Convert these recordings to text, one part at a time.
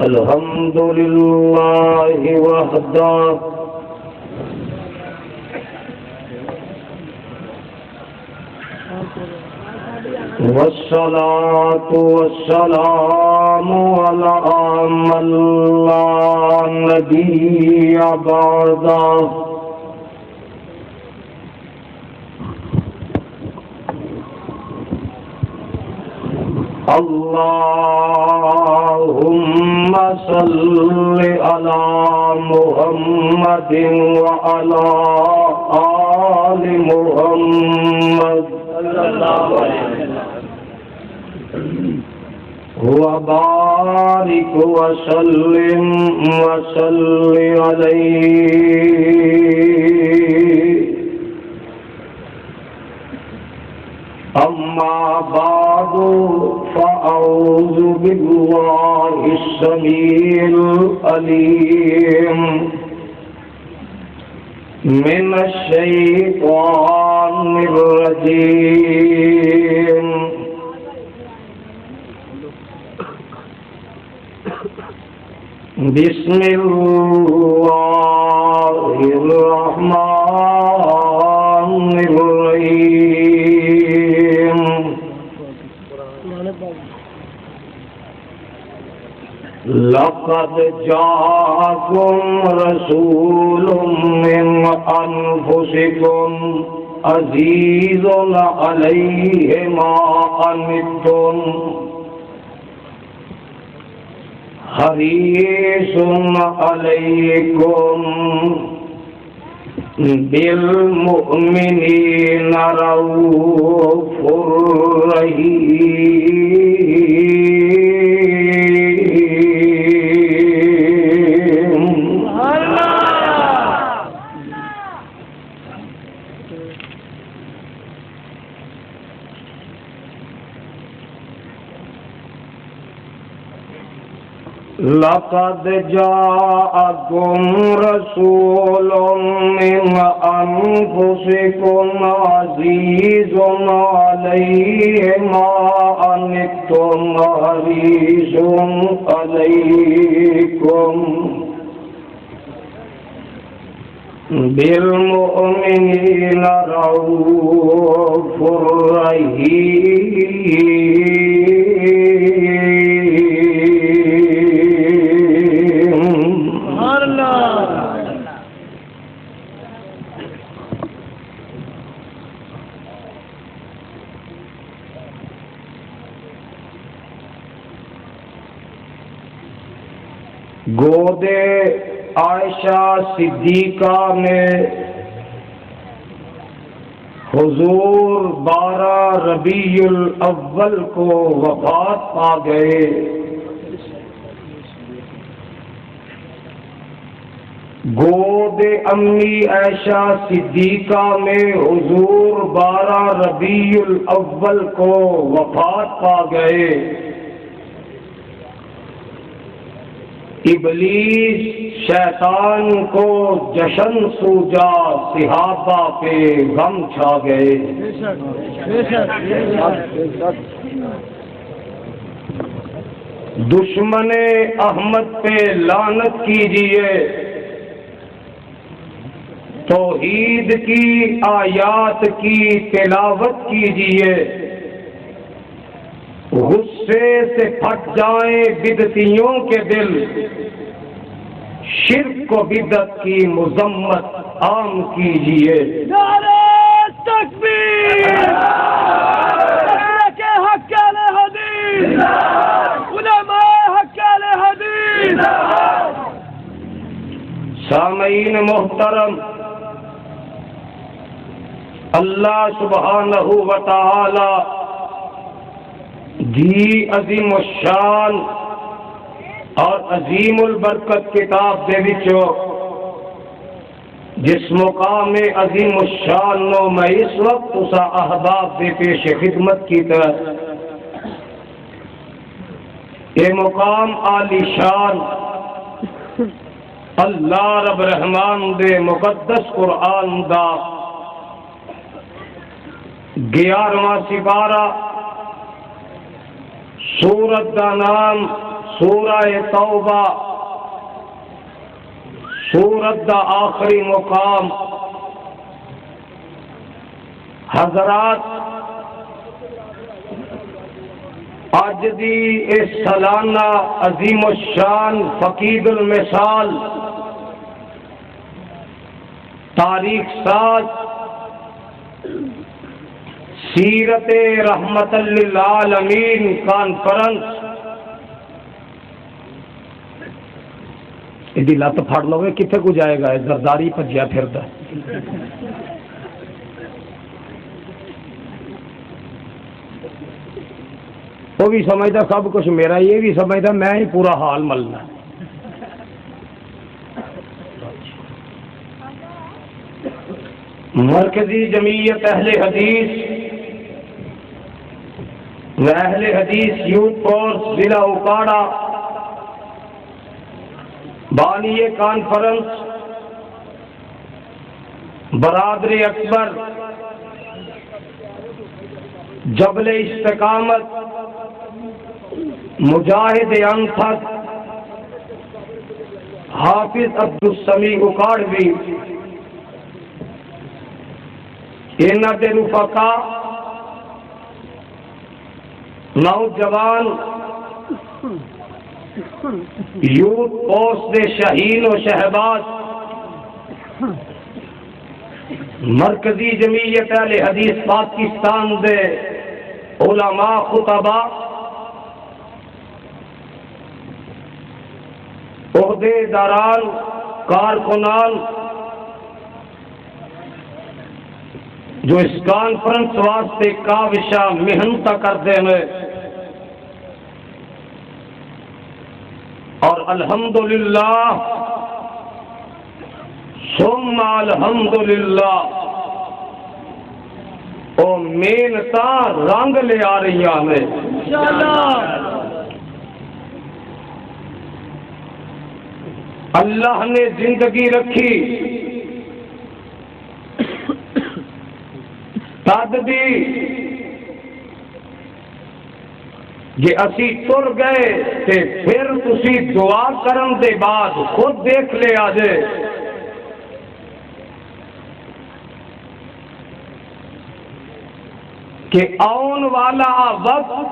الحمد لله وحده والصلاة والسلام على من لا نبي بعده اللهم صل على محمد وعلى آل محمد صلى الله عليه وسلم وبارك وسلم عليه. أما بعد فأعوذ بالله السميع العليم من الشيطان الرجيم. بسم الله الرحمن الرحيم. لقد جاءكم رسول من أنفسكم عزيز عليه ما عنتم حريص عليكم بالمؤمنين رؤوف رحيم. لقد جاءكم رسول من أنفسكم عزيز عليه ما عنتم حريص عليكم بالمؤمنين رؤوف رحيم. گود عائشہ صدیقہ میں حضور 12 ربیع الاول کو وفات پا گئے. گود امی عائشہ صدیقہ میں حضور 12 ربیع الاول کو وفات پا گئے. ابلیس شیطان کو جشن سوجا، صحابہ پہ غم چھا گئے. دشمن احمد پہ لعنت کیجیے، توحید کی آیات کی تلاوت کیجیے، غصے سے پھٹ جائیں بدعتیوں کے دل، شرک کو بدعت کی مذمت عام کیجیے. نعرہ تکبیر، کے حق اہل حدیث، علماء حق اہل حدیث. سامعین محترم، اللہ سبحانہ و تعالی دی عظیم الشان اور عظیم البرکت کتاب دے وچوں جس مقام عظیم الشان نو میں اس وقت اسا احباب دے پیش خدمت کی طرح یہ مقام عالی شان اللہ رب رحمان دے مقدس قرآن دا 11واں سپارہ، سورت دا نام سورہ توبہ سورت دا آخری مقام حضرات اج دی اس سالانہ عظیم الشان فقید المثال تاریخ ساز سیرت رحمت للعالمین کانفرنس یہ لت پھڑ لو کتنے کو جائے گا زرداری بھجیا پھردا وہ بھی سمجھتا سب کچھ میرا یہ بھی سمجھتا میں ہی پورا حال ملنا مرکزی جمعیت اہل حدیث و اہل حدیث یوتھ فورس ضلع اوکاڑا بانی کانفرنس برادر اکبر جبل استقامت مجاہد انفت حافظ عبدالسمیع اکاڑوی انہاں دے رفقا نوجوان یوتھ فورس دے شہین و شہباز مرکزی جمعیت اہل حدیث پاکستان دے علماء خطباء عہدے داران کارکنان جو اس کانفرنس واسطے کاوشاں محنت کرتے ہیں اور الحمدللہ ثم الحمدللہ او محنتاں رنگ لے آ رہی ہیں اللہ نے زندگی رکھی تد بھی جے اسی تر گئے تے پھر تسی دعا کرن دے بعد خود دیکھ لے آجے کہ آن والا وقت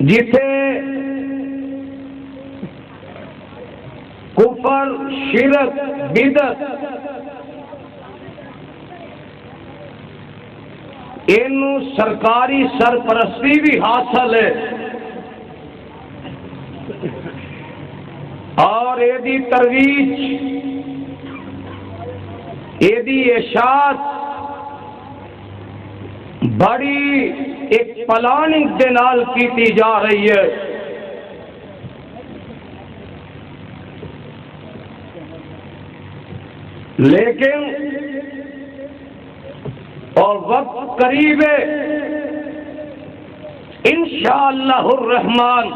جتھے کفر شرک بدعت اینو سرکاری سرپرستی بھی حاصل ہے اور ایدی ترویج ایدی اشاعت بڑی ایک پلاننگ دے نال کیتی جا رہی ہے لیکن اور وقت قریب ہے انشاءاللہ الرحمن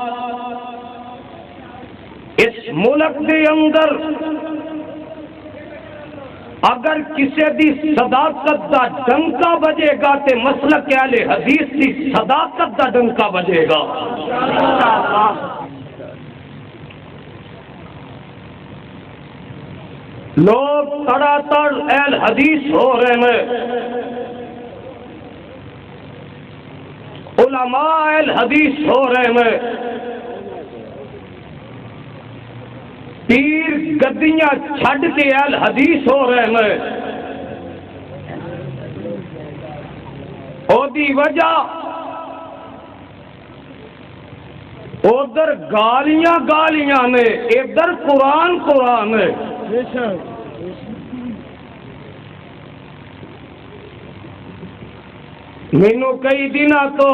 اس ملک کے اندر اگر کسی دی صداقت دا ڈنکا بجے گا تے مسلک اہل حدیث دی صداقت دا ڈنکا بجے گا لوگ تڑا تڑ اہل حدیث ہو رہے ہیں علماء اہل حدیث ہو رہے ہیں پیر گدیاں چھڈ کے اہل حدیث ہو رہے ہیں او دی وجہ ادھر گالیاں گالیاں نے ادھر قرآن قرآن ہے مینو کئی دن تو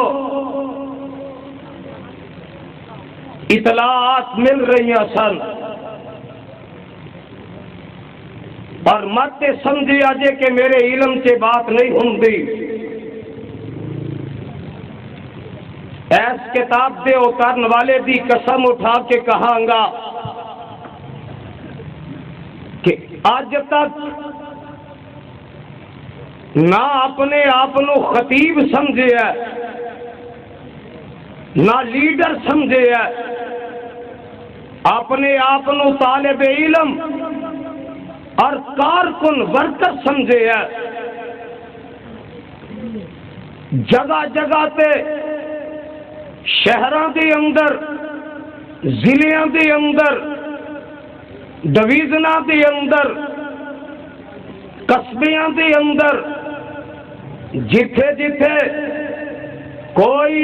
اطلاعات مل رہی سن اور مت سمجھی آجے کہ میرے علم سے بات نہیں ہوندی ایس کتاب دے اتارن والے دی قسم اٹھا کے کہاں گا کہ آج تک نہ اپنے آپ کو خطیب سمجھے ہے، نہ لیڈر سمجھے ہے، اپنے آپ کو طالب علم اور کارکن ورکر سمجھے ہے۔ جگہ جگہ تے شہراں دے اندر، ضلعاں دے اندر، ڈویژناں دے اندر، قصبیاں دے اندر جتھے جتھے کوئی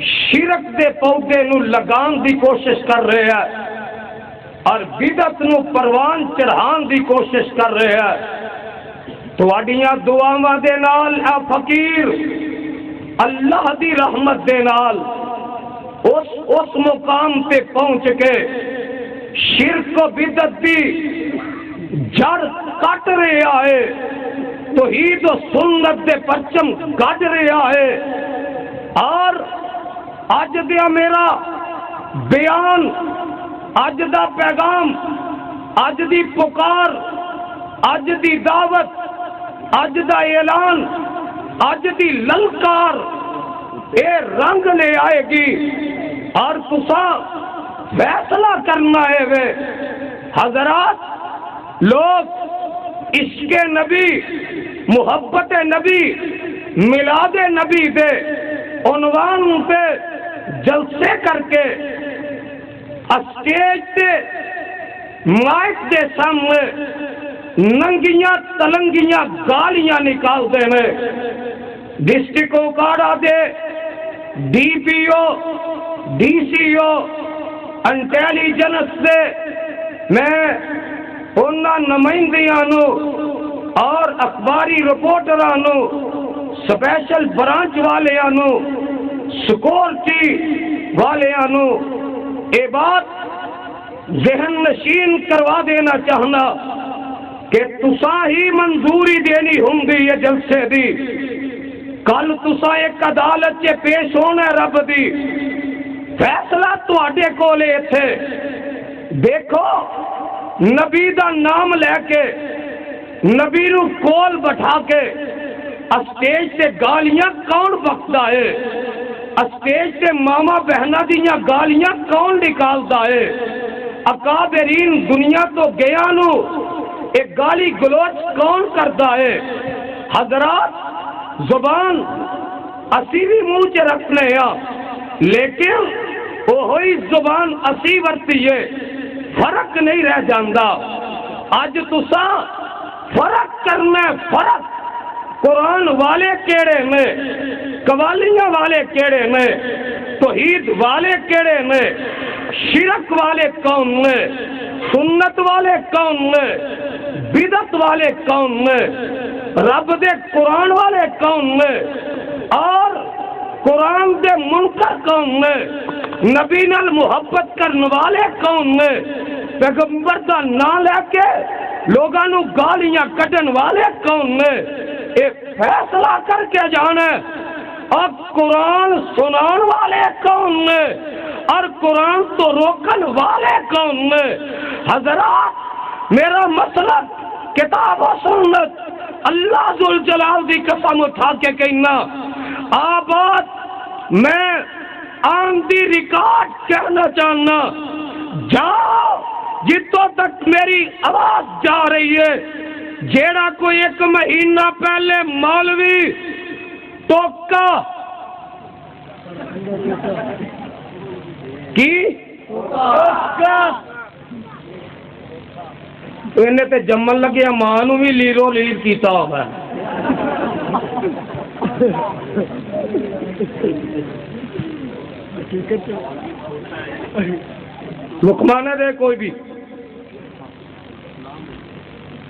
شرک دے پودے نو لگان دی کوشش کر رہے ہیں اور بدعت نو پروان چڑھان دی کوشش کر رہے ہیں، تواڈیاں دعاواں دے نال اے فقیر اللہ دی رحمت دے نال اس مقام تے پہنچ کے شرک و بدعت دی جڑ کٹ رہا ہے، توحید و سنت دے پرچم گڈ رہا ہے۔ اور اج دیا میرا بیان، اج دا پیغام، اج دی پکار، اج دی دعوت، اج دا اعلان، اج دی للکار اے رنگ لے آئے گی اور تساں فیصلہ کرنا ہے وے حضرات۔ لوگ عشق نبی، محبت نبی، میلاد نبی دے عنوان پہ جلسے کر کے اسٹیج تے مائک دے سامنے ننگیاں تلنگیاں گالیاں نکالتے ہیں۔ District Okara they D P O, D C O, intelligence they میں انہاں نمائندیاں نو اور اخباری رپورٹراں نو، سپیشل برانچ والیاں نو، سیکورٹی والیاں نو اے بات ذہن نشین کروا دینا چاہنا کہ تساں ہی منظوری دینی ہوں گی یہ جلسے دی۔ کل تساں ایک عدالت چ پیش ہونا ہے رب دی، فیصلہ تواڈے کولے تھے۔ دیکھو نبی دا نام لے کے، نبی نو کول بٹھا کے اسٹیج تے گالیاں کون بکدا ہے؟ اسٹیج تے ماما بہنا دیاں گالیاں کون نکالدا ہے؟ اکابرین دنیا تو گیا نو ایک گالی گلوچ کون کردا ہے؟ حضرات زبان اسی بھی منہ چ رکھنے ہاں، لیکن وہی زبان اسی ورتی ہے، فرق نہیں رہ جاندا۔ اج تساں فرق کرنا ہے، فرق قرآن والے کیڑے میں، قوالیاں والے کیڑے میں، توحید والے کیڑے میں، شرک والے کون میں، سنت والے کون میں، بدعت والے کون میں، رب دے قرآن والے کون میں، اور قرآن دے منکر کون میں، نبی نال محبت کرنے والے کون میں، پیغمبر دا نام لے کے لوگاں نو گالیاں کڈن والے کون میں، ایک فیصلہ کر کے جانا ہے۔ اب قرآن سنان والے کون میں اور قرآن تو روکن والے کون میں؟ حضرات میرا مطلب کتاب و سنت، اللہ ذوالجلال دی قسم اٹھا کے کہنا، آباد میں آن دی ریکارڈ کہنا چاہنا، جاؤ جتوں تک میری آواز جا رہی ہے، جیڑا کوئی ایک مہینہ پہلے مولوی ٹوکا کی انہیں تے جمن لگیا ماں نو بھی لیرو لیر کیتا ہوگا۔ لقمانہ دے کوئی بھی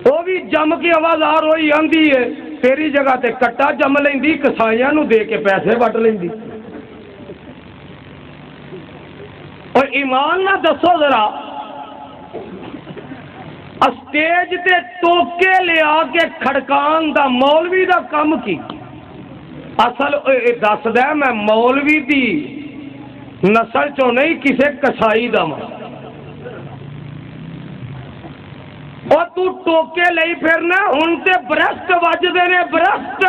وہ بھی جم کی آواز آ رہی آندی ہے، تیری جگہ تے کٹا جم لیندی، کسائیاں نو دے کے پیسے وٹ لیندی۔ اور ایمان نہ دسو ذرا، اسٹیج تے ٹوکے لیا کے کھڑکان دا مولوی دا کم کی؟ اصل دس دے میں مولوی دی نسل چوں نہیں، کسے کسائی دا ماں اور تو ٹوکے لئی پھرنا ہن تے برسٹ وجدے نے برسٹ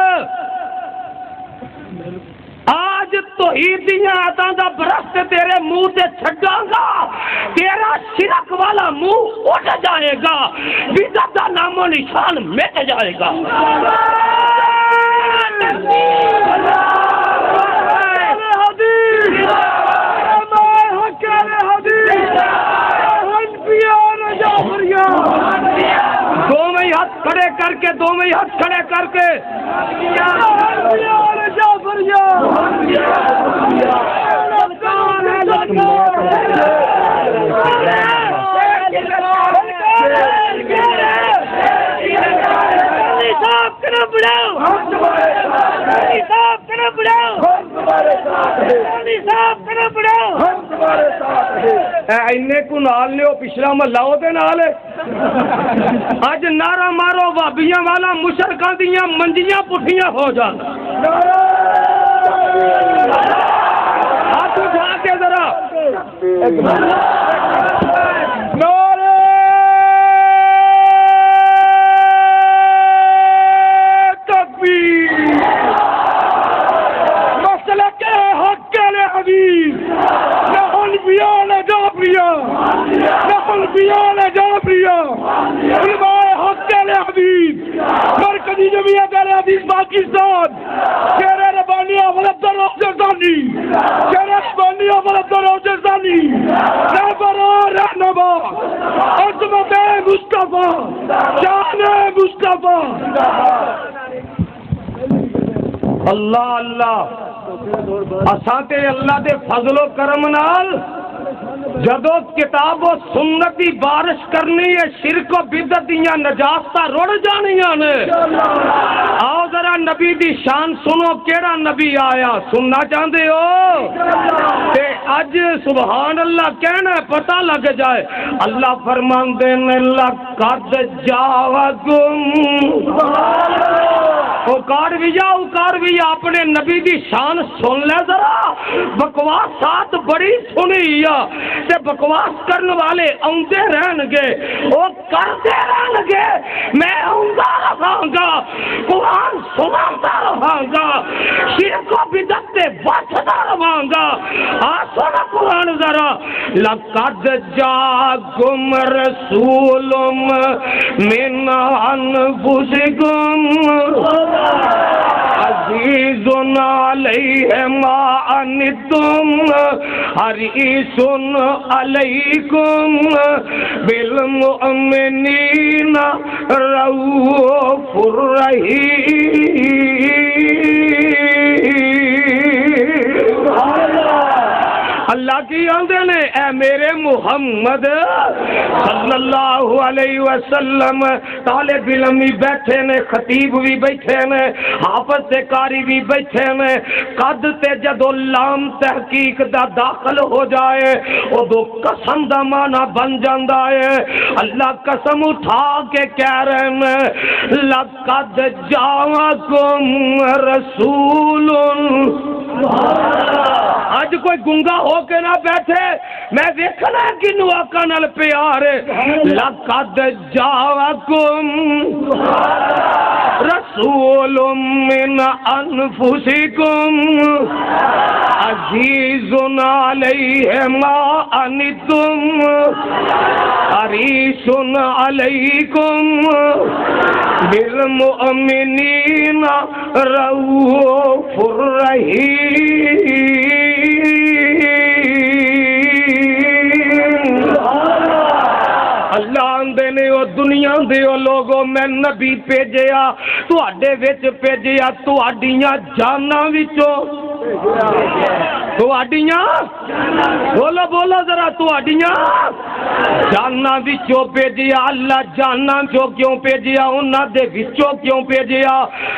آج توحید دیاں آیاتاں دا برسٹ تیرے منہ تے چھڈاں گا تیرا شرک والا منہ اٹھ جائے گا بدعت دا نام و نشان مٹ جائے گا دو میں ہاتھ کھڑے کر کے دو میں ہاتھ کھڑے کر کے اینے کو نال لیو پچھلا محلہ دے نال اج نعرہ مارو بابیاں والا مشرکاں دیاں منجیاں پٹھیاں ہو جان ہاتھ اٹھا کے ذرا مرکزی جمعیت اہل حدیث پاکستان شیر ربانی ولد روزانی شیر ربانی ولد روزانی رہبر رہنما عظمت مصطفیٰ شان مصطفیٰ اللہ اللہ اساں تے اللہ دے فضل و کرم نال جدو کتاب و سنت دی بارش کرنی ہے شرک و بدعت دیاں نجاستاں رڑ جانیاں نے آؤ ذرا نبی دی شان سنو کیڑا نبی آیا سننا چاہتے ہو تے اج سبحان اللہ کہنا پتہ لگ جائے اللہ فرماندے نے لقد جاءکم اوکار بھی اپنے نبی دی شان سن لے ذرا بکواسات بڑی سنی تے بکواس کرنے والے آندے رہن گے وہ کرتے رہن گے میں آندا رہاں گا قرآن سناتا رہاں گا شرک و بدعت تے بچتا رہاں گا سنا قرآن ذرا لقد جاءکم رسول من انفسکم عزیز علیہ ما عنتم حریص علیکم بالمؤمنین رؤوف رحیم اللہ کی آندے نے اے میرے محمد صلی اللہ علیہ وسلم طالب علم بھی بیٹھے نے خطیب بھی بیٹھے نے حافظ سے قاری بھی بیٹھے نے قد تے جدو لام تحقیق دا داخل ہو جائے او دو قسم دا معنی بن جاندا ہے اللہ قسم اٹھا کے کہہ رہے ہیں لقد جاءکم رسول آج کوئی گنگا ہو کے نہ بیٹھے میں دیکھنا کنو آقا نال پیار لقد جاءکم رسول من انفسکم عزیز علیہ ما عنتم حریص علیکم بالمؤمنین رؤوف رحیم اللہ آندے نے او دنیا دے او لوگو میں نبی بھیجیا تواڈے وچ بھیجیا تواڈیاں جاناں وچوں تواڈیاں بولو بولو ذرا تواڈیاں جاناں وچوں بھیجیا اللہ جاناں جو کیوں بھیجیا انہاں دے وچوں کیوں بھیجیا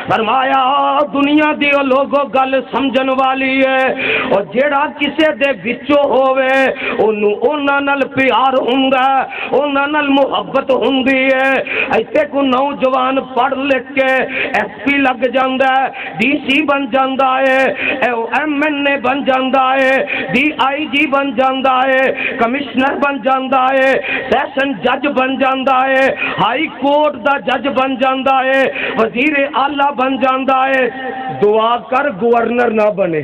فرمایا دنیا دی او لوگو گل سمجھن والی ہے او جیڑا کسے دے وچوں ہووے اونوں انہاں نال پیار ہوندا انہاں نال محبت ہوندی ہے ایسے کو نوجوان پڑھ لکھ کے ایس پی لگ جاندا ہے ڈی سی بن جاندا ہے ایم این اے بن جاندا جاندا ہے, DIG بن جاندا ہے, کمشنر بن جاندا ہے, سیشن جج بن جاندا ہے, ہائی کورٹ دا جج بن جاندا ہے, وزیر اعلیٰ بن جاندا ہے. دعا کر گورنر نہ بنے,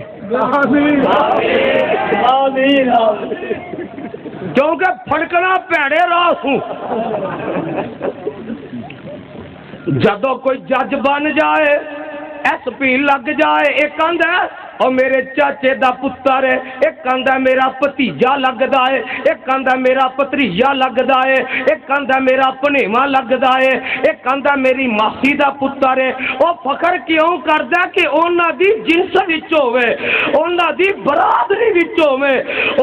کیونکہ پھڑکنا پیڑے راہ سوں. جدو کوئی جج بن جائے, SP لگ جائے, ایک آندا ہے اور میرے چاچے دا پتر ہے, ایک آندا میرا بھتیجا لگدا ہے, ایک آندا میرا پتریجا لگدا ہے, ایک آندا میرا پنیواں لگدا ہے, ایک آندا میری ماسی دا پتر ہے. او فخر کیوں کردا کہ انہاں دی جنس وچ ہوے, انہاں دی برادری وچ ہوے,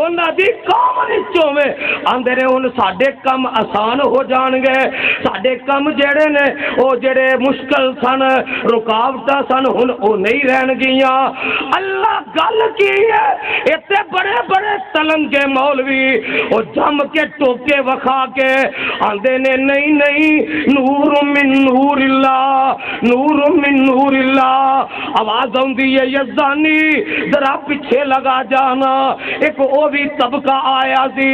انہاں دی قوم وچ ہوے. آندے نے ہن ساڈے کم آسان ہو جان گے, ساڈے کم جڑے نے او جڑے مشکل سن, رکاوٹاں سن, ہن او نہیں رہن گیاں. اللہ گل کی ہے, اتنے بڑے بڑے تلنگے مولوی اور جم کے ٹوکے وکھا کے آندے نے نہیں نہیں, نور من نور اللہ, نور من نور اللہ. آواز آندی ہے یزدانی ذرا پیچھے لگا جانا. ایک وہ بھی طبقہ آیا سی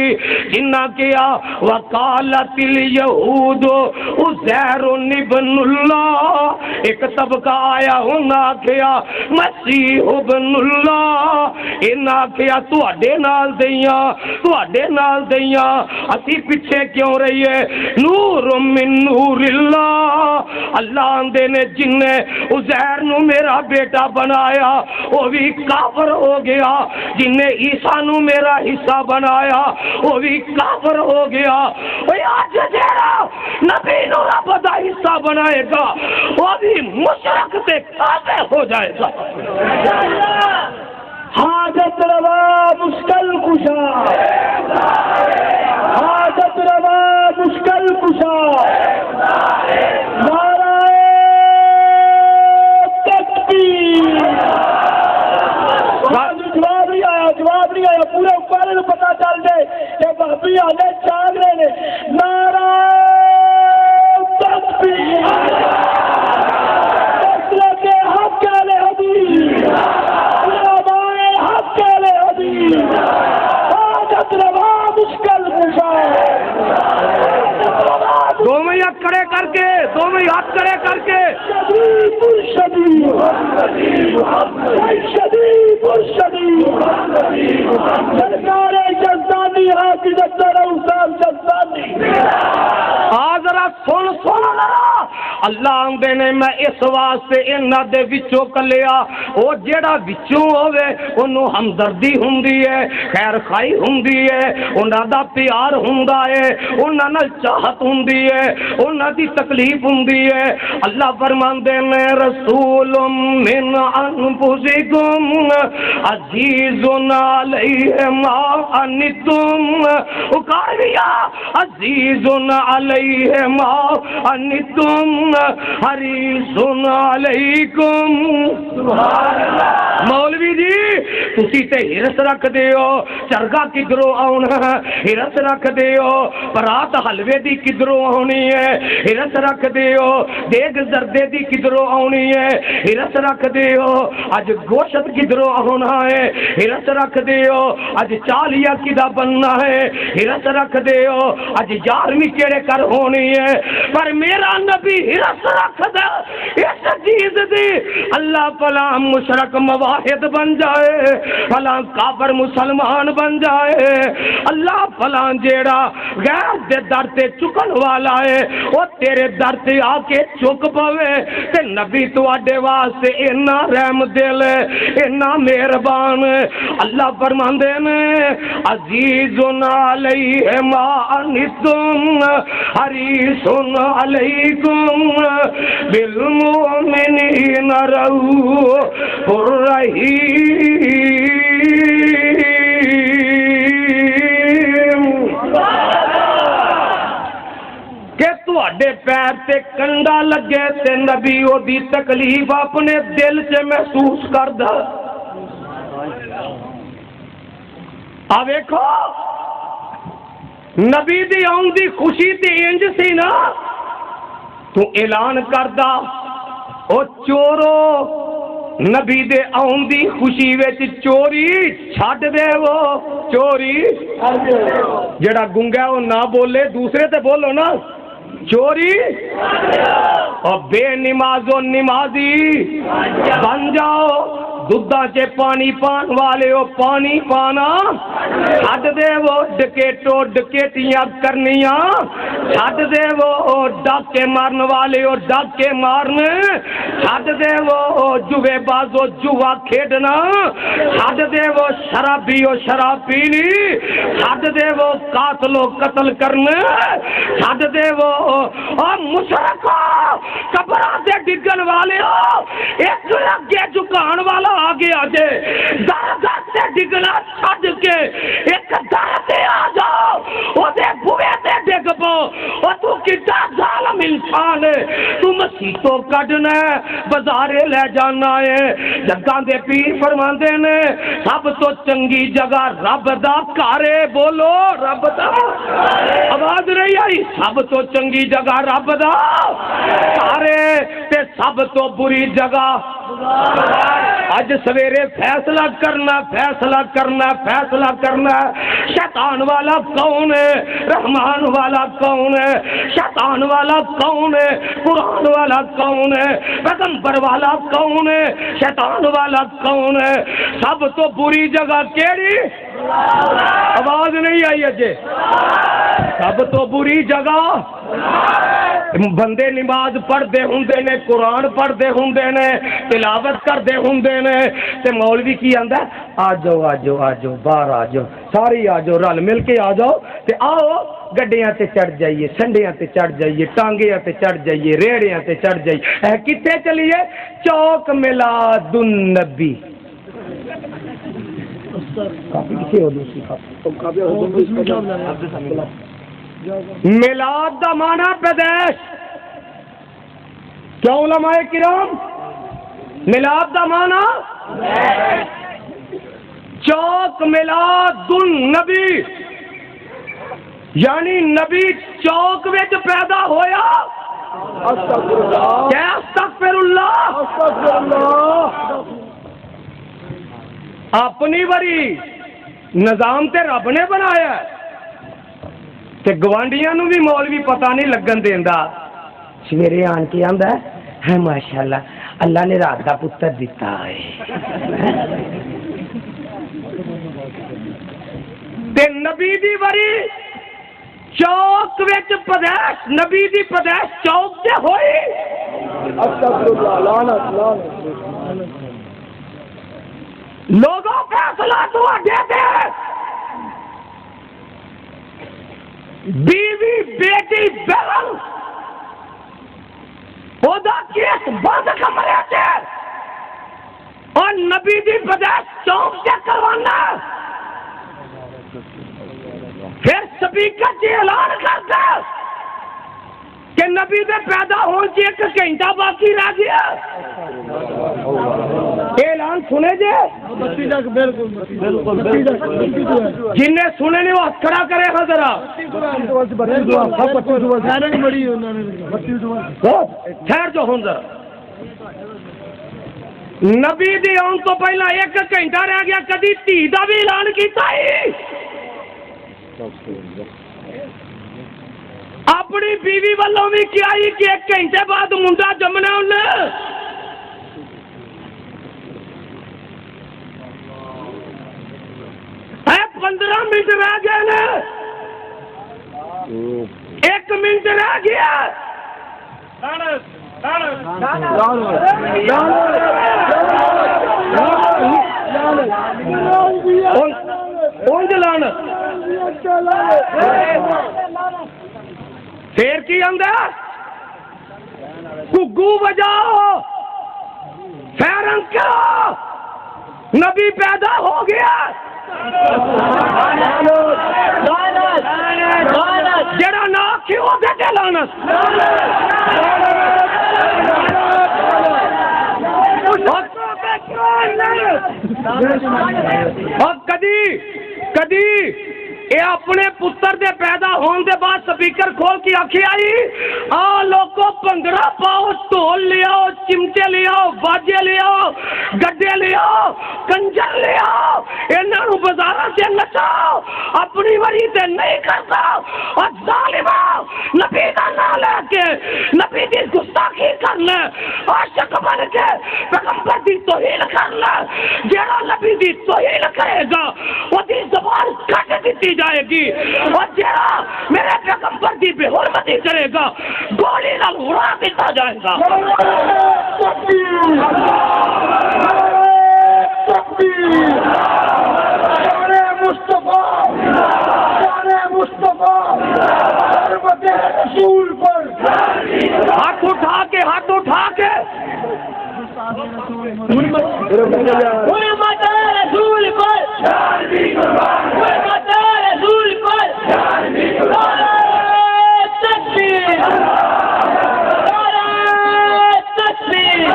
جنہ کیا وقالت الیہود عزیر ابن اللہ, ایک طبقہ آیا انہاں کیا مسیح ابن اللہ, انہاں کیا تواڈے نال دیاں, تواڈے نال دیاں, اسی پیچھے کیوں رہیے. نور من نور اللہ. اللہ آندے نے جن نے عزیر نو میرا بیٹا بنایا وہ بھی کافر ہو گیا, جن نے عیسیٰ نو میرا حصہ بنایا وہ بھی کافر ہو گیا. اوے اج جڑا نبی نو رب دا حصہ بنائے گا وہ بھی مشرک تے کافر ہو جائے گا. حاجت روا مشکل کشا, حاجت روا مشکل کشا, نعرہ تکبیر. جواب نہیں آیا, جواب نہیں آیا, پورے اوپر میں پتا چل جائے کہ بھابی آنے چاہ رہے نے. نعرہ تکبیر. مسلک کے حق والے حدیث, علماء حق والے حدیث, حاجت روا مشکل کشا. دو میں ہاتھ کھڑے کر کے, دو میں ہاتھ کھڑے کر کے شدید الشدید شدید الشدید سرکار جزدانی حافظ رؤوف جزدانی. ذرا سن لا, اللہ آندے نے میں اس واسطے انہاں دے وچوں کلیا, او جیڑا وچوں ہوے اونوں ہمدردی ہوندی ہے, خیر خائی ہوندی ہے, انہاں دا پیار ہوندا ہے, انہاں نال چاہت ہوندی ہے, انہاں دی تکلیف ہوندی ہے. اللہ فرماندے نے رسول من انفسکم عزیز علیہ ما عنتم, اکاریا عزیز علیہ ما عنتم حریص علیکم. سبحان اللہ. مولوی جی تسی تے ہرس رکھ دیو چرگا کدروں آنا, ہرس رکھ دیو پرات حلوے دی کدروں آنی ہے, ہرس رکھ دیو دیگ زردے دی کدروں آنی ہے, ہرس رکھ دیو اج گوشت کدروں آنا ہے, ہرس رکھ دیو اج چالیا کدا بننا ہے, ہرس رکھ دیو اج 11ویں کیڑے کر ہونی ہے. پر میرا نبی ہرس رکھ دے اس چیز دی, اللہ فلاں مشرک مواحد بن جائے, فلاں کافر مسلمان بن جائے, اللہ فلاں جیڑا غیر دے در تے چکن والا ہے وہ تیرے در تے آ کے چک پوے. تے نبی تواڈے واسطے اتنا رحم دل ہے, اتنا مہربان. اللہ فرماندے نے عزیز علیہ ما عنتم حریص علیکم بالمؤمنین رؤوف رحیم. کہ تواڈے پیر تے کنڈا لگے تے نبی او دی تکلیف اپنے دل سے محسوس کردا. آ ویکھو نبی دی آن دی خوشی تے انج سی نا, تو اعلان کردا او چورو نبی دے آن دی خوشی وچ چوری چھڈ دے وہ چوری جڑا گنگا وہ نہ بولے دوسرے تے بولو نا چوری اور بے نمازو نمازی بن جاؤ دودھا چے پانی پان والے ہو پانی پانا چھڈ دے وہ ڈکیٹو ڈکیٹیاں کرنیاں چھڈ دے وہ ڈاکے مارن والے ہو ڈاکے مارن چھڈ دے وہ جوے بازو جوا کھیڈنا چھڈ دے وہ شرابی ہو شراب پینی چھڈ دے وہ قاتل و قتل کرنے چھڈ دے وہ مشرکو قبراں تے ڈگن والے ہو ایک لگے جھکان والا آگے آجے درگاہ سے ڈگنا چھڈ کے ایک در تے آ جاؤ وہ دے بوئے تے ڈگ پو وہ تو کتا ظالم انسان ہے تو مسیتوں کڈنا ہے بازارے لے جانا ہے جگہ دے پیر فرماندے نے سب تو چنگی جگہ رب دا گھر ہے بولو رب دا آواز نہیں آئی سب تو چنگی جگہ رب دا گھر ہے تے سب تو بری جگہ اج سویرے فیصلہ کرنا فیصلہ کرنا فیصلہ کرنا شیطان والا کون ہے رحمان والا کون ہے شیطان والا کون ہے قرآن والا کون ہے پیغمبر والا کون ہے شیطان والا کون ہے سب تو بری جگہ کیڑی آواز نہیں آئی اجے سب تو بری جگہ بندے نماز پڑھتے ہوندے نے قرآن پڑھتے ہوندے نے تلاوت کرتے ہوندے نے تے مولوی کی آندا آ جاؤ باہر آ جاؤ ساری آ جاؤ رل مل کے آ جاؤ تے آؤ گڈیاں تے چڑھ جائیے سنڈیاں تے چڑھ جائیے ٹانگیاں تے چڑھ جائیے ریڑیاں تے چڑھ جائیے کتے چلیے چوک میلاد النبی میلاد دا معنی پیدائش کیا علماء کرام میلاد دا معنی چوک میلاد النبی یعنی نبی چوک وچ پیدا ہویا کیا استغفر اللہ اپنی بری نظام تے رب نے بنایا تے گوانڈیاں نو بھی مولوی پتہ نہیں لگن دیندا سویرے آن کے آندا ہے ماشاءاللہ اللہ نے رات دا پتر دیتا ہے تے نبی دی بری چوک وچ پیدائش نبی دی پیدائش چوک تے ہوئی استغفر اللہ لعنت لوگوں فیصلہ تو دیتے بیوی بیٹی بہن خدا کیس بند کمرے سے اور نبی دی پیدائش چوک سے کروانا پھر سپیکر جی اعلان کرتا کہ نبی دے پیدا ہون کی ایک گھنٹہ باقی رہ گیا اعلان سنے جے جن نے سنے نہیں وہ ہاتھ کھڑا کرے گا ذرا ٹھہر جو ہوں ذرا نبی دی آن تو پہلا ایک گھنٹہ رہ گیا کدی دھی دا بھی اعلان کیتا ہی اپنی بیوی والوں بھی کیا ہی کہ ایک گھنٹے بعد منڈا جمنا انہیں اے 15 منٹ رہ گئے نا 1 منٹ رہ گیا پھر کی اندر گگو بجاؤ فیرن کرو نبی پیدا ہو گیا جڑا نا کیوں دے لانت اور کدی اے اپنے پتر دے پیدا ہون دے بعد سپیکر کھول کے آکھی آئی آ لوگوں بھنگڑا پاؤ ڈھول لے آؤ چمٹے لے آؤ باجے لے آؤ گڈے لے آؤ کنجر لے آؤ انہاں نوں بازاراں تے نچاؤ اپنی وری تے نہیں کرتا اور ظالما نبی دا نام لے کے نبی دی گستاخی کر لے عاشق بن کے پیغمبر دی توہین کر لے جیڑا نبی دی توہین کرے گا وہ دی زبان کٹ دیتی جائے گی اور جیڑا میرے پیغمبر دی بے حرمتی کرے گا گولی نال اڑا دیتا جائے گا رسول پر ہاتھ اٹھا کے حرمت رسول پر حرمت رسول پر تکبیر تکبیر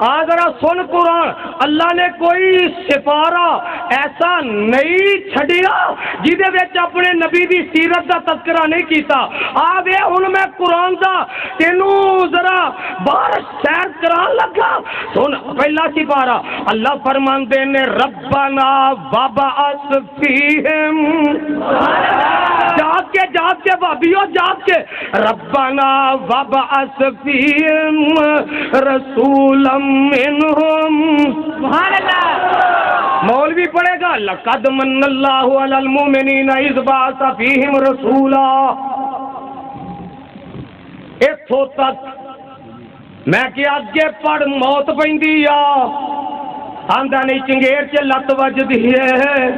اگر سن قرآن اللہ نے کوئی سپارہ ایسا نہیں چھڑیا جدے وچ اپنے نبی دی سیرت دا تذکرہ نہیں کیتا آوے ہن میں قرآن دا تینوں ذرا باہر سیر کران لگا سن پہلا سپارہ اللہ فرماندے نے ربنا وبعث فیہم جاگ کے بھابیو جاگ کے ربنا وبعث فیہم رسولا منہم سبحان اللہ مولوی پڑھے گا لقد من اللہ علی المؤمنین اذ بعث فیہم رسولا اتھوں تک میں کہ اگے پڑھ موت پیندی آ آندا نہیں چنگیر چ لت وجدی ہے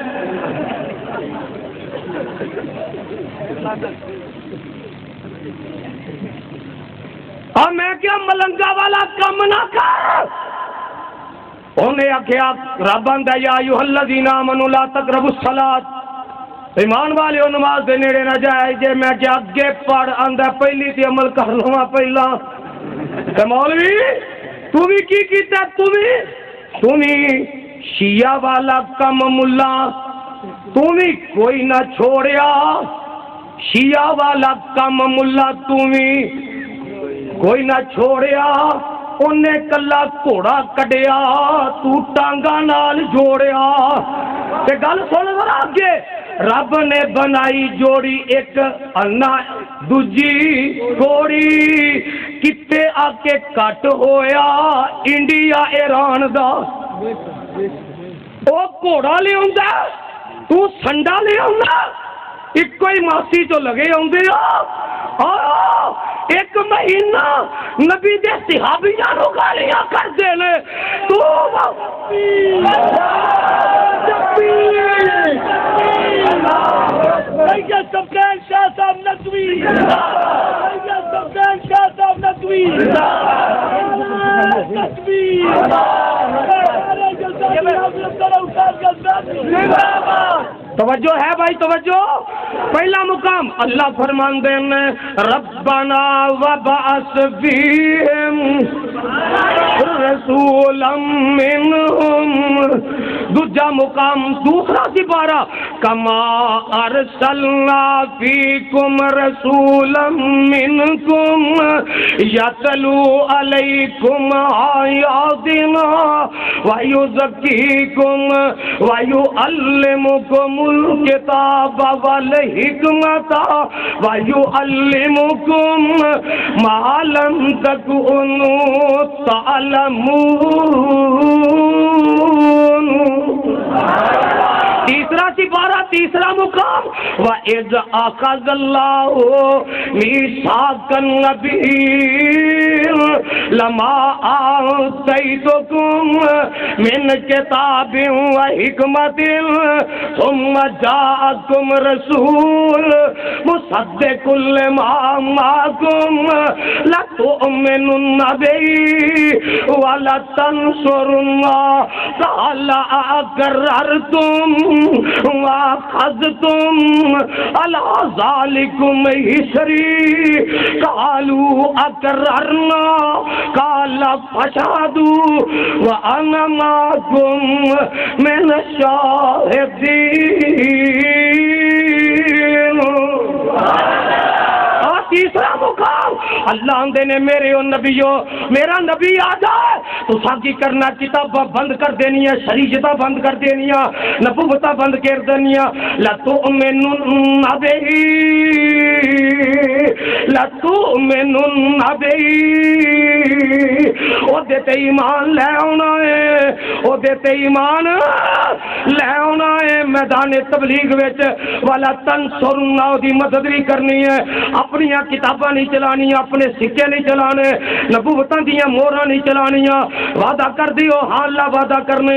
اور میں کیا ملنگا والا کم نہ کر انہیں آکھیا رب آندا یا ایھا الذین آمنوا لا تقربوا الصلاۃ ایمان والے نماز دے نیڑے نہ جائے جے میں کہ اگے پڑھ آندا پہلی تے عمل کر لواں پہلا تے مولوی تو بھی کی کیتا تو بھی شیعہ والا کم ملا تو بھی کوئی نہ چھوڑیا شیعہ والا کم ملا تو بھی کوئی نہ چھوڑیا انہیں کلا گھوڑا کڈیا تو ٹانگا نال جوڑیا تے گل سن ذرا اگے رب نے بنائی جوڑی ایک انا دوجی گھوڑی کتے آ کے کٹ ہویا انڈیا ایران دا او گھوڑا لے آندا تو سنڈا لے آندا ایک کوئی ماسی تو لگے آندے ایک مہینہ نبی دے صحابیاں نو گالیاں کر دے لے تو سفدان شاہ صاحب ندوی سفدان شاہ صاحب ندوی توجہ ہے بھائی توجہ پہلا مقام اللہ فرماندے نے ربنا وبعث فیہم رسولا منہم دوجا مقام دوسرا سپارہ کما ارسلنا فیکم رسولا منکم یتلو علیکم آیاتنا ویزکیکم ویعلمکم الکتاب والحکمت ویعلمکم ما لم تکونوا تعلمون تیسرا سپارہ تیسرا مقام وَإِذْ أَخَذَ اللَّهُ مِيثَاقَ النَّبِيِّينَ لَمَا آتَيْتُكُم مِّن كِتَابٍ وَحِكْمَةٍ ثُمَّ جَاءَكُمْ رَسُولٌ مُصَدِّقٌ لِّمَا مَعَكُمْ لَتُؤْمِنُنَّ بِهِ وَلَتَنصُرُنَّهُ قَالَ أَقَرَّرْتُمْ وَأَخَذْتُمْ عَلَىٰ ذَٰلِكُمْ إِصْرِي قَالُوا أَقْرَرْنَا قال فاشهدوا وانا معكم من الشاهدين. تیسرا مقام اللہ آندے نے میرے او نبیو میرا نبی آ جائے تو ساگی کرنا کتاباں بند کر دینی ہے شریعتاں بند کر دینی ہے نبوتاں بند کر دینی ہے لَتُؤْمِنُنَّ بِهِ او دیتے ایمان لے آنا ہے او دیتے ایمان لے آنا ہے میدان تبلیغ وچ والا تنصرنا دی مدد بھی کرنی ہے اپنی کتاباں نہیں چلانی اپنے سکے نہیں چلانے نبوتاں دیاں موہراں نہیں چلانیاں وعدہ کر دیو ہاں اللہ وعدہ کرنے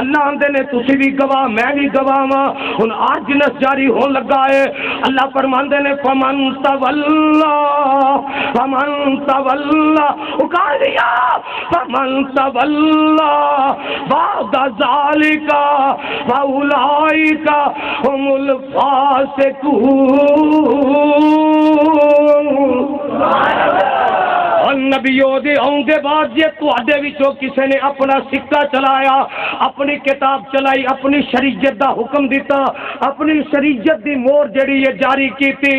اللہ آندے نے تسی بھی گواہ میں بھی گواہ ہاں ہن آج جنس جاری ہون لگا ہے اللہ فرماندے نے فمن تولا اکار دیا فمن تولا بعد ذالک فاولئک هم الفاسقون. نبیوں دے آن دے بعد جے تواڈے وچوں کسے نے اپنا سکہ چلایا اپنی کتاب چلائی اپنی شریعت دا حکم دیتا اپنی شریعت دی مور جڑی ہے جاری کیتی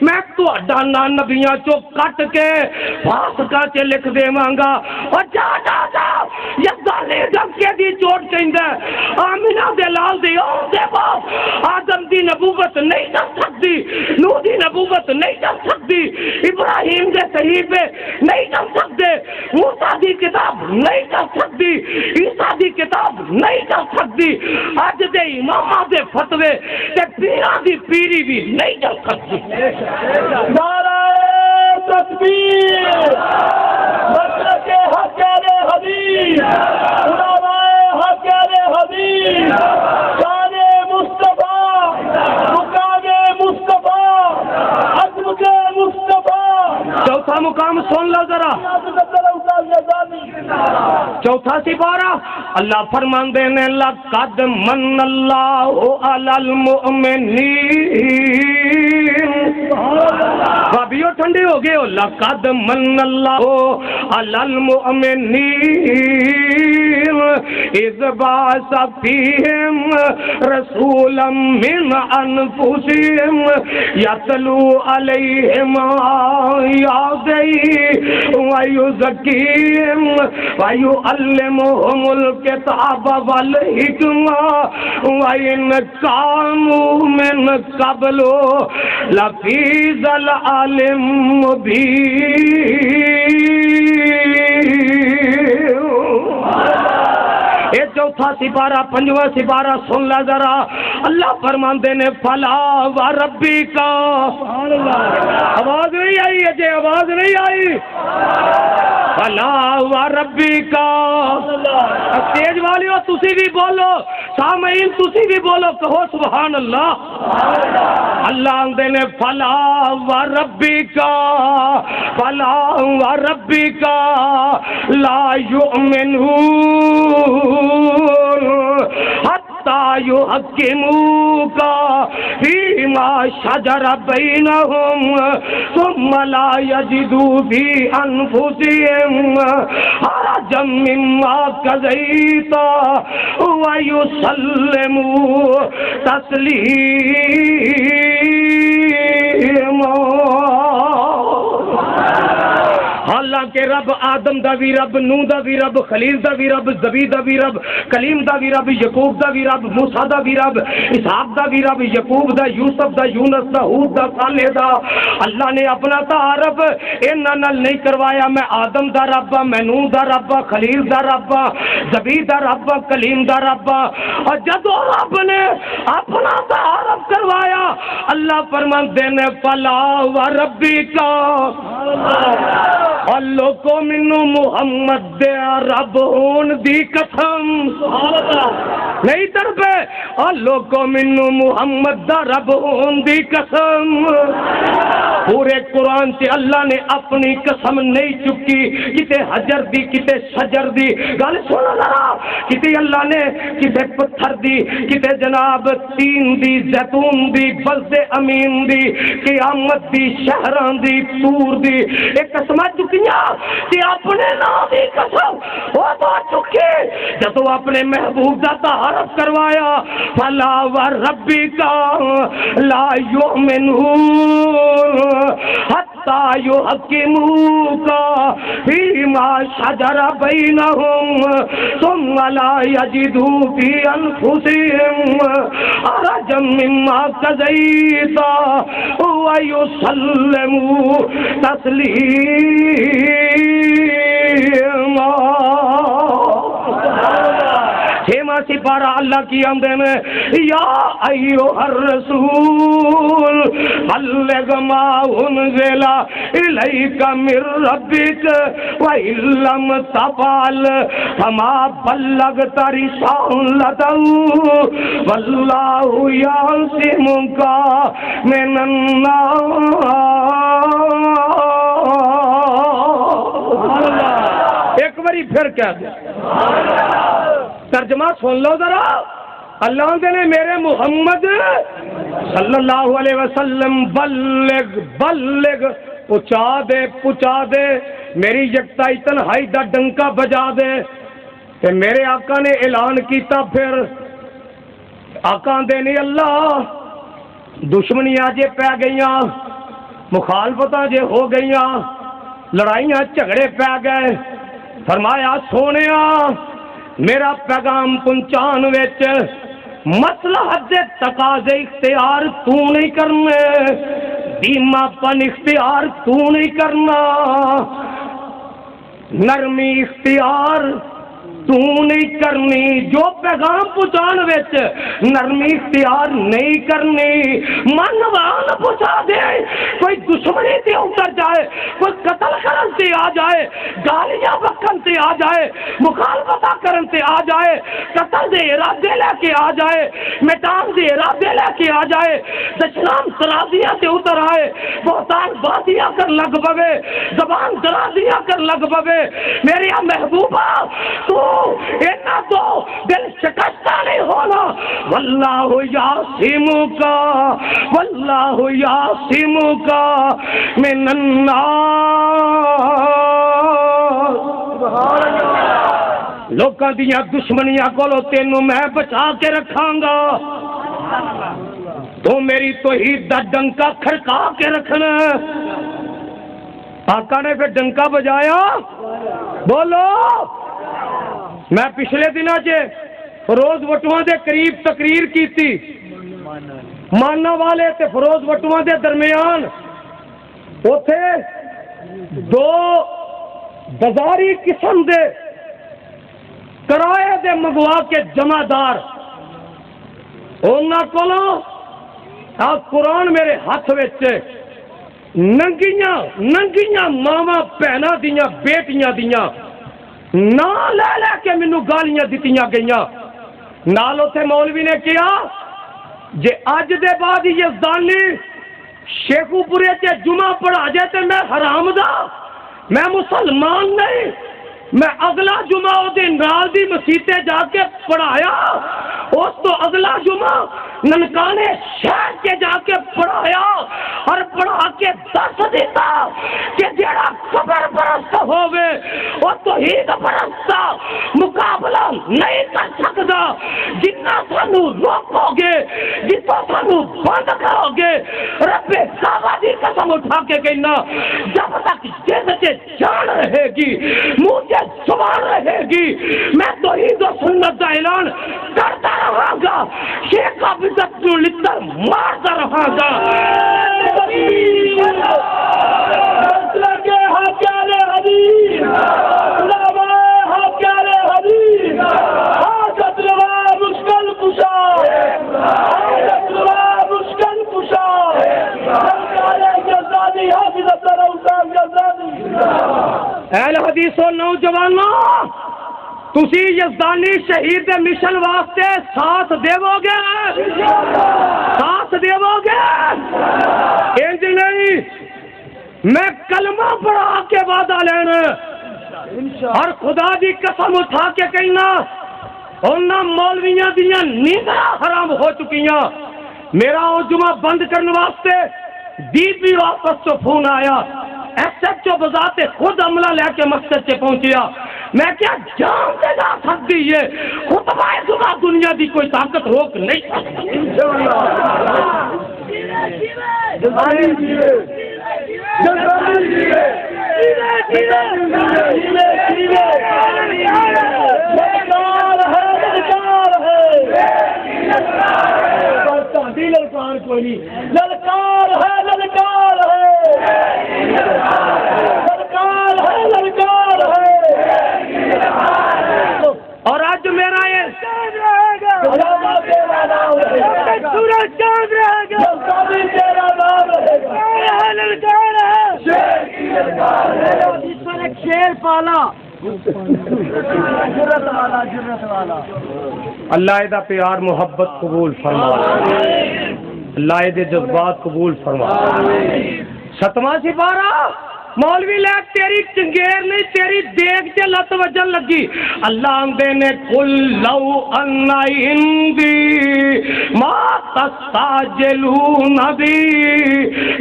میں تواڈا نام نبیاں چوں کٹ کے فاسقاں تے لکھ دیواں گا او جا یزالی دھمکے دی چوٹ کہندا آمینہ دے لال دی آن دے بعد آدم دی نبوت نہیں چل سکتی نوح دی نبوت نہیں چل سکتی ابراہیم دے صحیفے نہیں چل سکتے موسیٰ دی کتاب نہیں چل سکتی عیسیٰ دی کتاب نہیں چل سکتی اج دے اماماں دے فتوے تے پیراں دی پیری بھی نہیں چل سکتی. نعرہ تکبیر مسلک حق حدیث علماء حق حدیث شان مصطفیٰ مقام مصطفیٰ عظمت مصطفیٰ. چوتھا مقام سن لو ذرا چوتھا سپارہ اللہ فرماندے نے لقد من اللہ علی المؤمنین. بھابیو ٹھنڈے ہو گئے ہو لقد من اللہ علی المؤمنین اذ بعث فیہم رسولا من انفسہم یتلو علیہم وَيُزَكِّيهِمْ وَيُعَلِّمُهُمُ الْكِتَابَ وَالْحِكْمَةَ وَإِنْ كَانُوا مِنْ قَبْلُ لَفِي ضَلَالٍ مُبِينٍ. اے چوتھا سپارہ پنجواں سپارہ سن لا ذرا اللہ فرماندے نے فلا و ربی کا. آواز نہیں آئی ہے جی آواز نہیں آئی فلا و ربی کا. اسٹیج والی ہو تسی بھی بولو سامعین تسی بھی بولو کہو سبحان اللہ. اللہ آندے نے فلا و ربی کا لا یؤمنون حتی یحکموک فیما شجر بینہم ثم لا یجدوا فی انفسہم حرجا مما قضیت ویسلموا تسلیما. حالانکہ رب آدم دا بھی رب نوح دا بھی رب خلیل دا بھی رب زبی دا بھی رب کلیم دا بھی رب یعقوب دا بھی رب موسیٰ دا بھی رب اسحاق دا بھی رب یعقوب دا یوسف دا یونس دا ہود دا صالح دا. اللہ نے اپنا تعارف انہاں نال نہیں کروایا میں آدم دا رب میں نوح دا رب خلیل دا رب زبی دا رب کلیم دا رب. اور جدو رب نے اپنا تعارف کروایا اللہ فرماندے نے فلا و ربی کا اللہ کو منو محمد دے رب ہون دی قسم نہیں تر پہ اللہ کو منو محمد دا رب ہون دی قسم. پورے قرآن سے اللہ نے اپنی قسم نہیں چکی کتے حجر دی کتے شجر دی گل سنو ذرا کتے اللہ نے کتے پتھر دی کتے جناب تین دی زیتون دی بلد امین دی قیامت دی شہران دی تور دی ایک قسم چکیاں کہ اپنے نام دی قسم وہ تو چکے جب اپنے محبوب دا تعارف کروایا فلا وربک لا یؤمنون حتی یحکموک فیما شجر بینہم ثم لا یجدوا فی انفسہم حرجا مما قضیت ویسلموا تسلیما. چھواں سپارہ اللہ کی آمدے میں یا ایوہ الرسول بلغ ما انزل الیک من ربک وَإِن لَّمْ تَفْعَلْ فَمَا بَلَّغْتَ رِسَالَتَهُ وَاللَّهُ يَعْصِمُكَ مِنَ النَّاسِ. ایک باری پھر کہہ دیں ترجمہ سن لو ذرا. اللہ نے میرے محمد صلی اللہ علیہ وسلم بلغ بلغ پہنچا دے میری یکتائی تنہائی دا ڈنکا بجا دے. کہ میرے آقا نے اعلان کیتا پھر آقا دے نہیں اللہ دشمنیاں جے پہ گئیاں مخالفتاں جے ہو گئیاں لڑائیاں جھگڑے پہ گئے فرمایا سونیا میرا پیغام پہنچان وچ مصلحت دے تقاضے اختیار تو نہیں کرنے دیما پن اختیار تو نہیں کرنا نرمی اختیار تو نہیں کرنی جو پیغام پہنچان وچ نرمی اختیار نہیں کرنی منوان پہنچا دے کوئی دشمنی تے اتر جائے کوئی قتل کرن تے آ جائے گالیاں بکن تے آ جائے مخالفتہ کرن تے آ جائے قتل دے ارادے لے کے آ جائے میدان دے ارادے لے کے آ جائے دشنام سرادیاں تے اتر آئے بہتان بازیاں کر لگ بوے زبان درازیاں کر لگ بوے میری محبوبہ تو اینا تو دل شکستہ نہیں ہونا واللہ یعصمک من الناس. لوکاں دیاں دشمنیاں کولو تینوں میں بچا کے رکھاں گا تو میری توحید دا ڈنکا کھڑکا کے رکھنا. آقا نے پھر ڈنکا بجایا بولو. میں پچھلے دنوں چ فروز وٹواں دے قریب تقریر کیتی مانا والے تے فروز وٹواں دے درمیان اوتھے دو بازاری قسم دے کرائے دے منگوا کے جمع دار انہاں کولوں قرآن میرے ہاتھ وچ ننگیاں ماواں بہناں دیاں بیٹیاں دیاں نا لے لے کے مینوں گالیاں دتیاں گئیاں. نال اوتھے مولوی نے کیا جے اج دے بعد یزدانی شیخو پورے تے جمعہ پڑھا جائے تے میں حرام دا میں مسلمان نہیں. میں اگلا جمعہ او دے نال دی مسیتے جا کے پڑھایا اس تو اگلا جمعہ ننکانے شہر کے جا کے پڑھایا اور پڑھا کے دس دیتا کہ جیڑا قبر پرست ہوئے وہ توحید پرست مقابلہ نہیں کر سکتا. جتنا سانو روکو گے جتنا سانو بند کرو گے رب کعبہ دی قسم اٹھا کے کہنا جب تک جس سے جان رہے گی منہ سے زبان رہے گی میں توحید و سنت کا اعلان کرتا رہا گا شیخ کا بدت جو لتر مارتا رہا گا. اہل حدیث و نوجوانوں تسی یزدانی شہید دے مشن واسطے ساتھ دیو گے انج نہیں میں کلمہ پڑھا کے وعدہ لینا اور خدا دی قسم اٹھا کے کہنا انہاں مولویاں دیاں نینداں حرام ہو چکیاں. میرا او جمعہ بند کرنے واسطے ڈی پی آفس تو فون آیا SHO بذات خود عملہ لے کے مسجد سے پہنچیا میں کیا جان دے جا سکتی ہے خطبہ صبح دنیا دی کوئی طاقت روک نہیں سکتی للکار کوئی نہیں للکار ہے للکار ہے للکار ہے للکار ہے اور آج میرا یہ سورج چاند رہے گا کبھی تیرا نام رہے گا للکار ہے اس پر ایک شیر پالا جرت والا اللہ دا پیار محبت قبول فرما اللہ دے جذبات قبول فرما ستواں سپارہ مولوی لے تیری چنگیر نہیں تیری دیکھ سے لت وجن لگی اللہ آندے نے قل لو ان عندی ما تستعجلون بی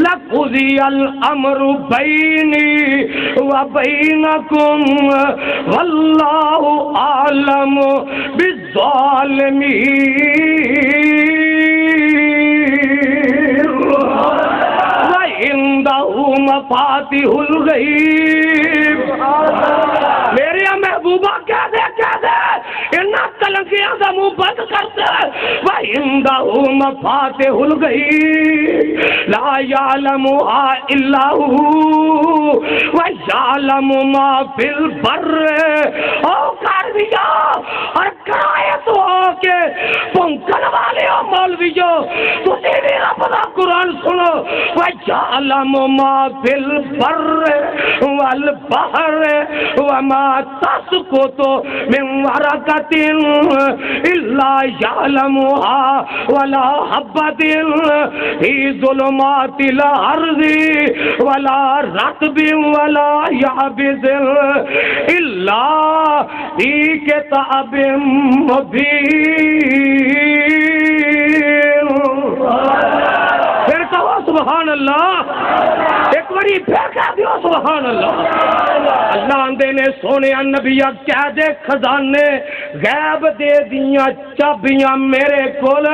لقضی الامر بینی وبینکم واللہ اعلم بالظالمین وعنده مفاتيح الغیب میرے محبوبہ کہہ دے انہاں تلنگیاں دا منہ بند کر دے وعنده مفاتيح الغیب لا يعلمها الا هو ويعلم ما في البر او کر دیا اور کرائے تو ہو کے پنکن والے ہو مولویو تسی بھی رب دا قرآن سنو وَيَعْلَمُ مَا فِي الْبَرِّ وَالْبَحْرِ وَمَا تَسْقُطُ مِنْ وَرَقَةٍ إِلَّا يَعْلَمُهَا وَلَا حَبَّةٍ فِي ظُلُمَاتِ الْأَرْضِ وَلَا رَطْبٍ وَلَا يَابِسٍ إِلَّا فِي كِتَابٍ مُبِينٍ پھر کہو سبحان اللہ ایک بڑی پھر کہہ دیو سبحان اللہ اللہ آندے نے سونے نبیہ کہہ دے خزانے غیب دے دیاں چابیاں میرے کول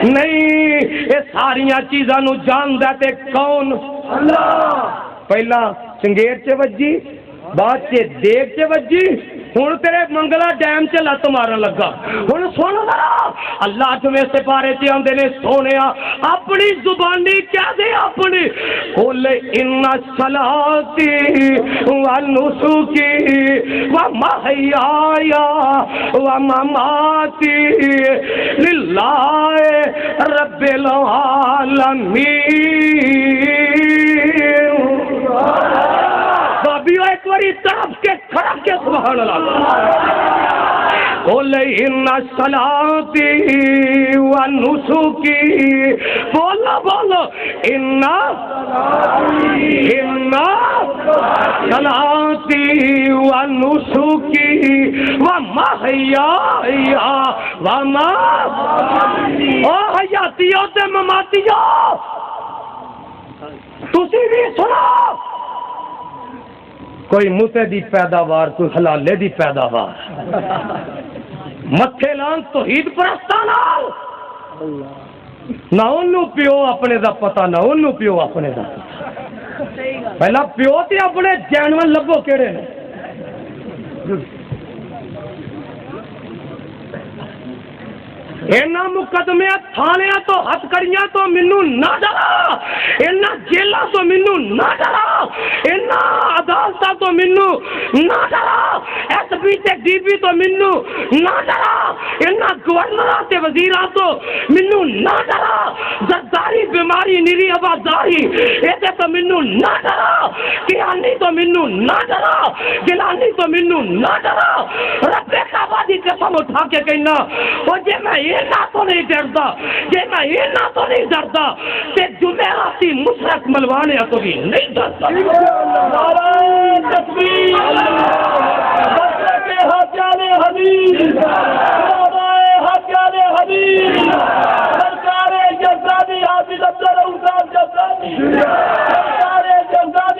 نہیں یہ ساریاں چیزاں نو جان دیتے کون اللہ پہلا چنگیر چے وجی بعد چے دیکھ چے وجی ہن تیرے منگلا ڈیم چ لت مارن لگا ہن سن ذرا اللہ جویں سپارے تے آندے نے سونیا اپنی زبانی کہہ دے اپنی قل ان صلاتی ونسکی ومحیای ومماتی للہ رب العالمین بابیو ایک باری طرف کے کھڑا کے سبحان اللہ قل ان صلاتی ونسکی بولو ان صلاتی ونسکی ومحیای ومماتی او حیاتیوں تے مماتیوں تسی بھی سنو کوئی موتے دی پیداوار کوئی حلالے دی پیداوار متھے لان توحید پرستانہ نہ انہوں پیو اپنے دا پتہ نہ انہوں پیو اپنے دا پہلا پیو تے اپنے جانور لبو کیڑے نے اینا مقدمے تھانیاں تو ہتھ کڑیاں تو منو نہ ڈرا اینا جیلہ تو منو نہ ڈرا اینا عدالتہ تو منو نہ ڈرا ایس بی تے ڈی بی تو منو نہ ڈرا اینا گورنرہ تے وزیرہ تو منو نہ ڈرا زرداری بیماری نیری آباداری ایسے تو منو نہ ڈرا کیانی تو منو نہ ڈرا گلانی تو منو نہ ڈرا رب کعبہ دی قسم اٹھا کے کہنا وہ جے میں یہ نہ تو نہیں ڈرتا جے میں یہ نہ تو نہیں ڈرتا تے جمعراتی مشرق ملوانے تو بھی نہیں ڈرتا تکبیر حاجان حبیب حاجان حبیب سرکار جزادی حافظ عبدالرحمان جزادی سرکار جزادی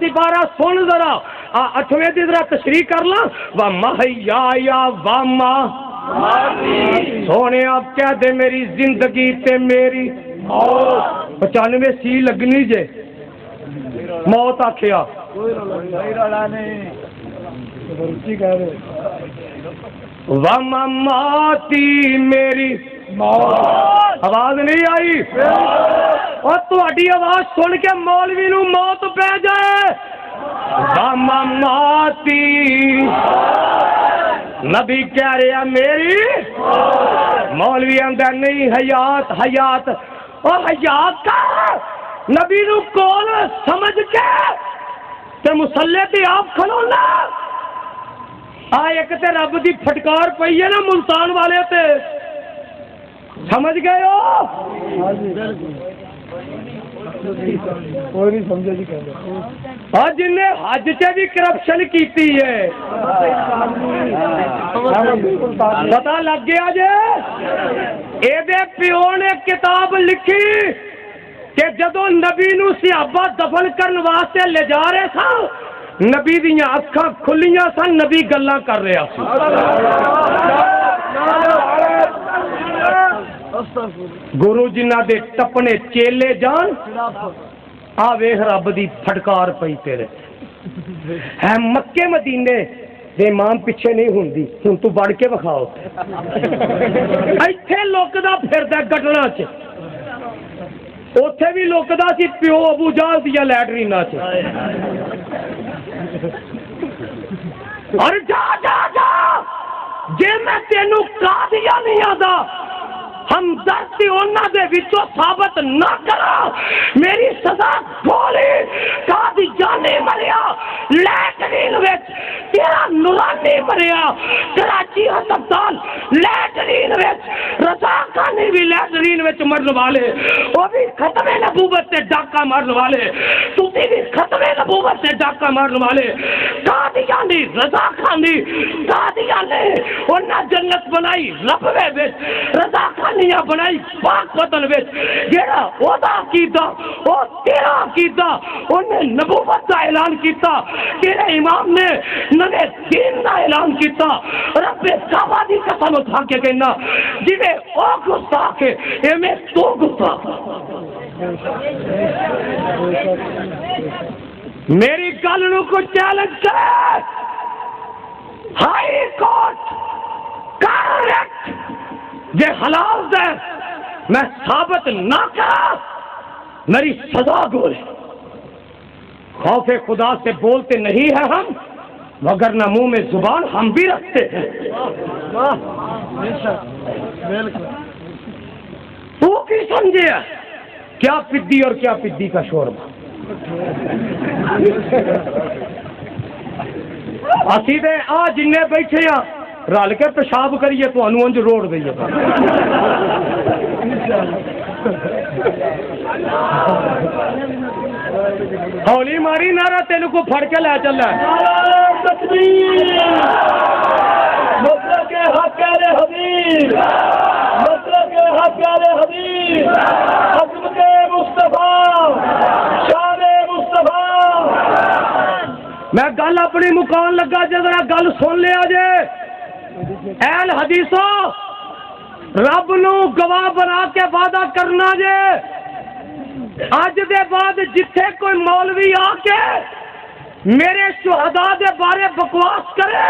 دی بارہ سن ذرا 8ویں دی ذرا تشریح کر لا و محیا یا واما سونے آپ کہہ دے میری زندگی تے میری 95 سی لگنی جے موت آکھیا ومماتی میری آواز نہیں آئی اور تہاڈی آواز سن کے مولوی نو موت پہ جائے ومماتی نبی کہہ رہا میری مولوی اندر نہیں حیات حیات اور حیات کا نبی نو کول سمجھ کے تے مسلے تے آپ کھلونا ایک تے رب دی پھٹکار پئی ہے نا ملتان والے تے سمجھ گئے ہو کوئی نہیں سمجھے جی اور جن نے حج سے بھی کرپشن کیتی ہے پتہ لگ گیا جے اے دے پیو نے کتاب لکھی کہ جدو نبی نو صحابہ دفن کرن واسطے لے جا رہے سن نبی دیاں اکھاں کھلیاں سن نبی گلاں کر رہا سی گرو جنہ دے ٹپنے چیلے جان آ ویکھ رب دی پھٹکار پئی تیرے ہے مکے مدینے دے امام پیچھے نہیں ہوندی ہن تو بڑھ کے وکھاؤ ایتھے لوکدا پھردا گٹنا چ اوتھے بھی لوکدا سی پیو ابو جہل دیا لیٹرینا چ اور جا جا جا جے میں تینوں قادیاں نہیں آدا ہمدردی انہاں دے وچوں ثابت نہ کرا میری سزا گولی قادیانی مریا لیٹرین وچ تیرا نورانی مریا کراچی ہسپتال لیٹرین وچ رضا خانی بھی لیٹرین وچ مرن والے وہ بھی ختم نبوت سے ڈاکہ مارن والے تسی بھی ختم نبوت سے ڈاکہ مارن والے قادیانی رضا خانی قادیانی انہاں جنت بنائی ربوے وچ رضا خانی بنائی پاک وطن وچ جیڑا اودا عقیدہ او تیرا عقیدہ انہیں نبوت کا اعلان کیتا تیرے امام نے نبی دین کا اعلان کیتا رب کعبہ دی قسم اٹھا کے کہنا جویں او گستاخ ہے ایویں تو گستاخ میری گل نو کو چیلنج کرے ہائی کورٹ کریکٹ یہ حلال ہے میں ثابت نہ کرا میری سزا گول خوف خدا سے بولتے نہیں ہیں ہم مگر نہ منہ میں زبان ہم بھی رکھتے ہیں تو کی سمجھے کیا پدی اور کیا پدی کا شوربہ اسی دے آ جن بیٹھے ہیں رل کے پیشاب کریے تو انج روڑ دئیے ہولی ماری نارا تین کو پھڑ کے لے چل میں گل اپنی مکان لگا جا گل سن لیا جے اہل حدیثوں رب نو گواہ بنا کے وعدہ کرنا جے اج دے بعد جتھے کوئی مولوی آ کے میرے شہداء دے بارے بکواس کرے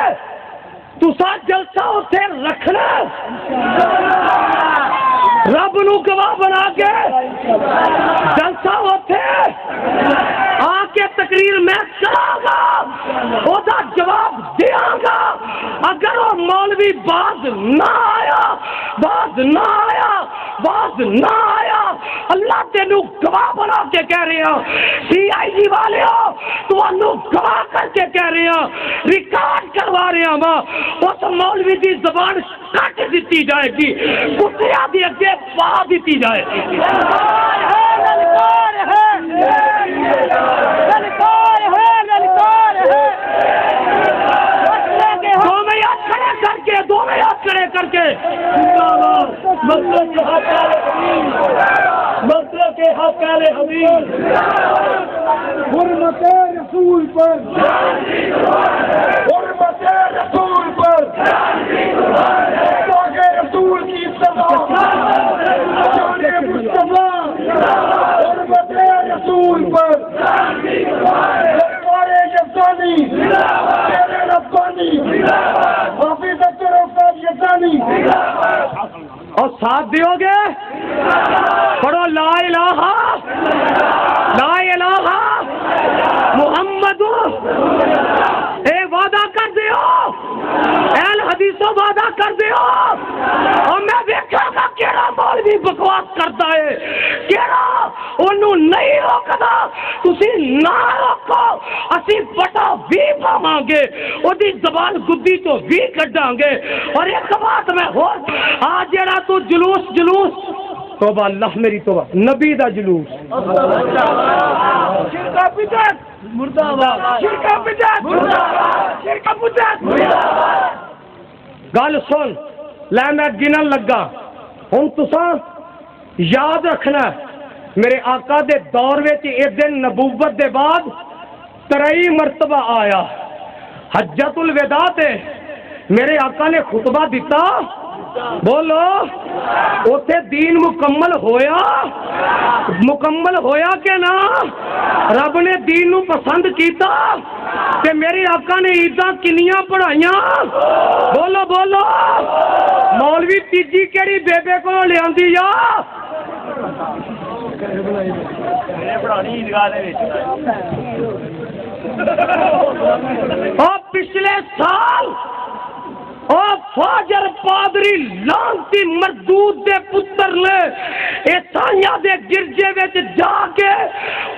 تسا جلسہ اتھے رکھنا رب نو گواہ بنا کے جلسہ اتھے آ کے تقریر میں کراں گا او دا جواب دیاں گا اگر وہ مولوی باز نہ آیا اللہ تینوں گواہ بنا کے کہہ رہے ہیں سی آئی ڈی والے ہو تو گواہ کر کے کہہ رہے ہیں ریکارڈ کروا رہے ہیں ماں اس مولوی دی زبان کٹ دیتی جائے گی کتیا دی اگے پا دیتی جائے گی دونوں ہاتھ کھڑے کر کے مطلب کے حق حبیب حرمت رسول پر حرمت رسول پر پاک رسول کی اتباع شان مصطفیٰ حرمت رسول پر دربار یزدانی شیر ربانی حافظ عبدالرحمن یزدانی اور ساتھ دیو گے؟ پڑھو لا الہ محمد، اے وعدہ کر دیو، اہل حدیثوں وعدہ کر دیو، اور میں دیکھا گا کیڑا مولوی بکواس کرتا ہے، کیڑا انہوں نہیں روکدا، تسی نہ روکو، اسی بٹا بھی پاواں گے، اودی زبان گدی تو بھی کڈاں گے۔ اور ایک بات میں ہو، آج جڑا تو جلوس توبہ اللہ میری توبہ، نبی دا جلوس، شرکا بدعت مردہ آباد، شرکا بدعت مردہ آباد، شرکا بدعت مردہ آباد۔ گل سن لے میں گنن لگا، ہن تساں یاد رکھنا میرے آقا دے دور وچ اے دن نبوت دے بعد 3 مرتبہ آیا۔ حجۃ الوداع تے میرے آقا نے خطبہ دیتا، بولو اوتھے دین مکمل ہویا کہ نہ؟ رب نے دین نو پسند کیتا تے میرے آقا نے عیداں کنیاں پڑھائیاں؟ بولو مولوی تیجی کیڑی بیبے کو لیاندی یا پچھلے سال فاجر پادری لانتی مردود دے پتر نے عیسائیاں دے گرجے وچ جا کے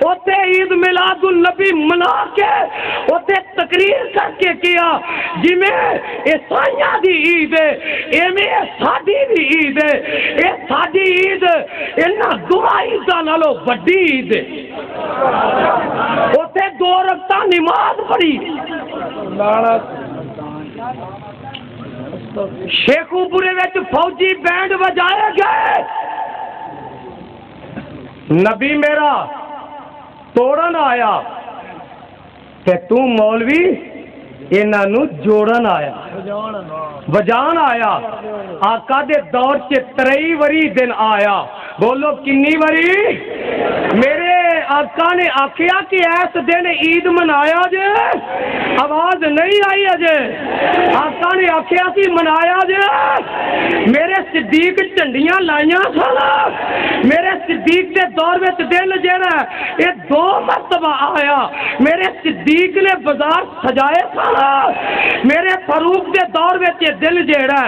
اوتے عید میلاد النبی منا کے اوتے تقریر کر کے کیا جی میں عیسائیاں دی عید ہے ایویں ساڈی بھی عید ہے، اے ساڈی عید انہاں دعا عیداں نالوں وڈی عید ہے۔ اوتے 2 رکعتاں نماز پڑھی، شیخو پورے وچ فوجی بینڈ بجائے گئے، نبی میرا توڑن آیا تے تو مولوی انہاں نو جوڑن آیا، وجان آیا۔ آقا دے دور چ 3 وری دن آیا، بولو کنی وری؟ میرے آقا نے آکھیا کہ ایس دن عید منایا جے، آواز نہیں آئی اجے، آقا نے آکھیا کہ منایا جے۔ میرے صدیق جھنڈیاں لائیاں سن، میرے صدیق دے دور وچ دن جڑا یہ 2 مرتبہ آیا، میرے صدیق نے بازار سجائے سن، میرے فاروق دے دور وچ یہ دل جیڑا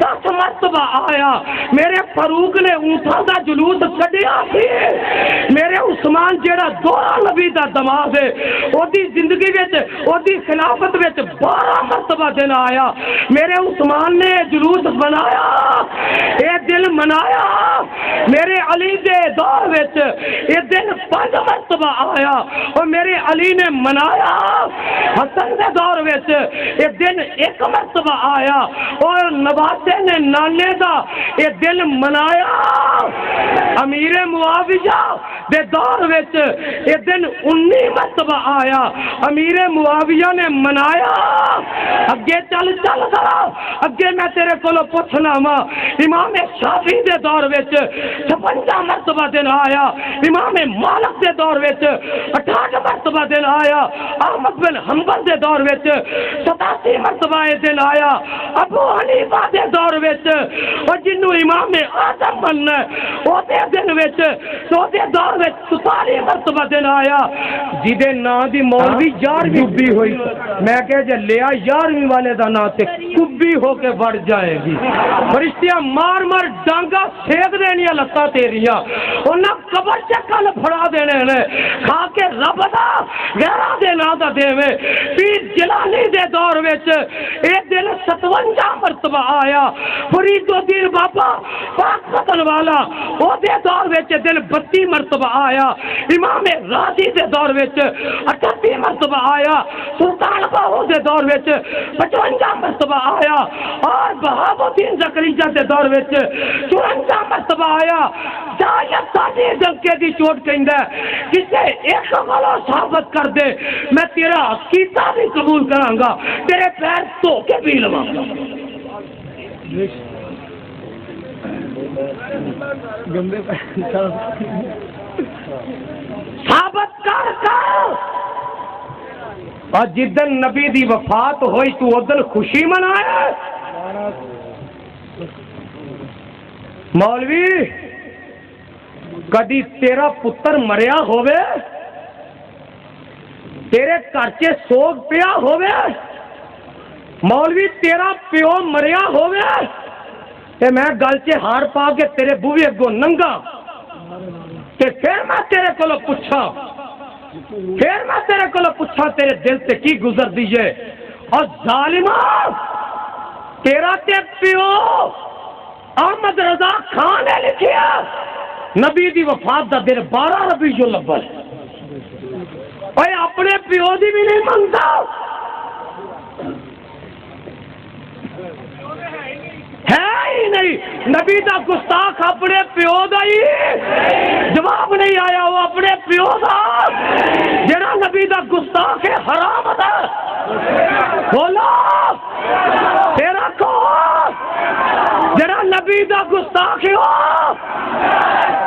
10 مرتبہ آیا، میرے فاروق نے اونٹاں دا جلوس کڈیا سی، میرے عثمان جیڑا دوہرا نبی دا دماغ ہے اودی زندگی وچ اودی خلافت وچ 12 مرتبہ دن آیا، میرے عثمان نے جلوس بنایا، یہ دل منایا۔ میرے علی دے دور وچ یہ دن 5 مرتبہ آیا اور میرے علی نے منایا۔ حسن دے دور وچ یہ دن 1 مرتبہ آیا اور نواسے نے نانے دا یہ دن منایا۔ امیر معاویہ دے دور وچ یہ دن 19 مرتبہ آیا، امیر معاویہ نے منایا۔ اگے چل ذرا اگے میں تیرے کولو پوچھنا وا، امام شافعی دے دور وچ 56 مرتبہ دن آیا، امام مالک دے دور وچ 68 مرتبہ دن آیا، احمد بن حنبل دے دور وچ 87 مرتبہ یہ دن آیا، ابو حنیفہ دے دور وچ اور جنوں امام اعظم بننا او دے دن وچ تو دے دور وچ 44 مرتبہ دن آیا۔ جدے نا دی مولوی 11ویں کبھی ہوئی، میں کہ جے لیا 11ویں والے دا نا تے کبھی ہو کے بڑھ جائے گی، فرشتیاں مار مار ڈانگا سیک دینیاں لتاں تیریاں، انہاں قبر چ کل پھڑا دینے نے، کھا کے رب دا غیراں دے نا دا دیویں۔ پیر جلانی دے دور وچ اے دن 57 مرتبہ آیا، فرید الدین بابا پاک پتن والا او دے دور وچ دن 32 مرتبہ آیا، امام غازی دے دور وچ 38 مرتبہ آیا، سلطان باہو دے دور وچ 55 مرتبہ آیا، اور بہاؤ الدین زکریا دے دور وچ 54 مرتبہ آیا۔ جائے ساڈی ڈنکے دی چوٹ کہندا کسے ایک غلط ثابت کر دے میں تیرا عقیدہ بھی قبول کراں گا، تیرے پیر دھو کے بھی لواں گا۔ ثابت کر اور جدن نبی دی وفات ہوئی تو ادن خوشی منایا۔ مولوی کدی تیرا پتر مریا ہوئے، تیرے گھر چ سوگ پیا ہوئے، مولوی تیرا پیو مریا ہوئے تے میں گل چ ہار پا کے تیرے بوے اگوں ننگا تے پھر میں تیرے کولو پوچھاں تیرے دل تے کی گزر دیجئے۔ اور ظالمہ تیرا تے پیو احمد رضا خان نے لکھیا نبی دی وفات دا دن 12 ربیع الاول، اوے اپنے پیو دی بھی نہیں منگتا، ہے ہی نہیں۔ نبی دا گستاخ اپنے پیو دا ہی جواب نہیں آیا، وہ اپنے پیو دا جڑا نبی دا گستاخ ہے حرام دا بولا تیرا کون جڑا نبی دا گستاخ ہے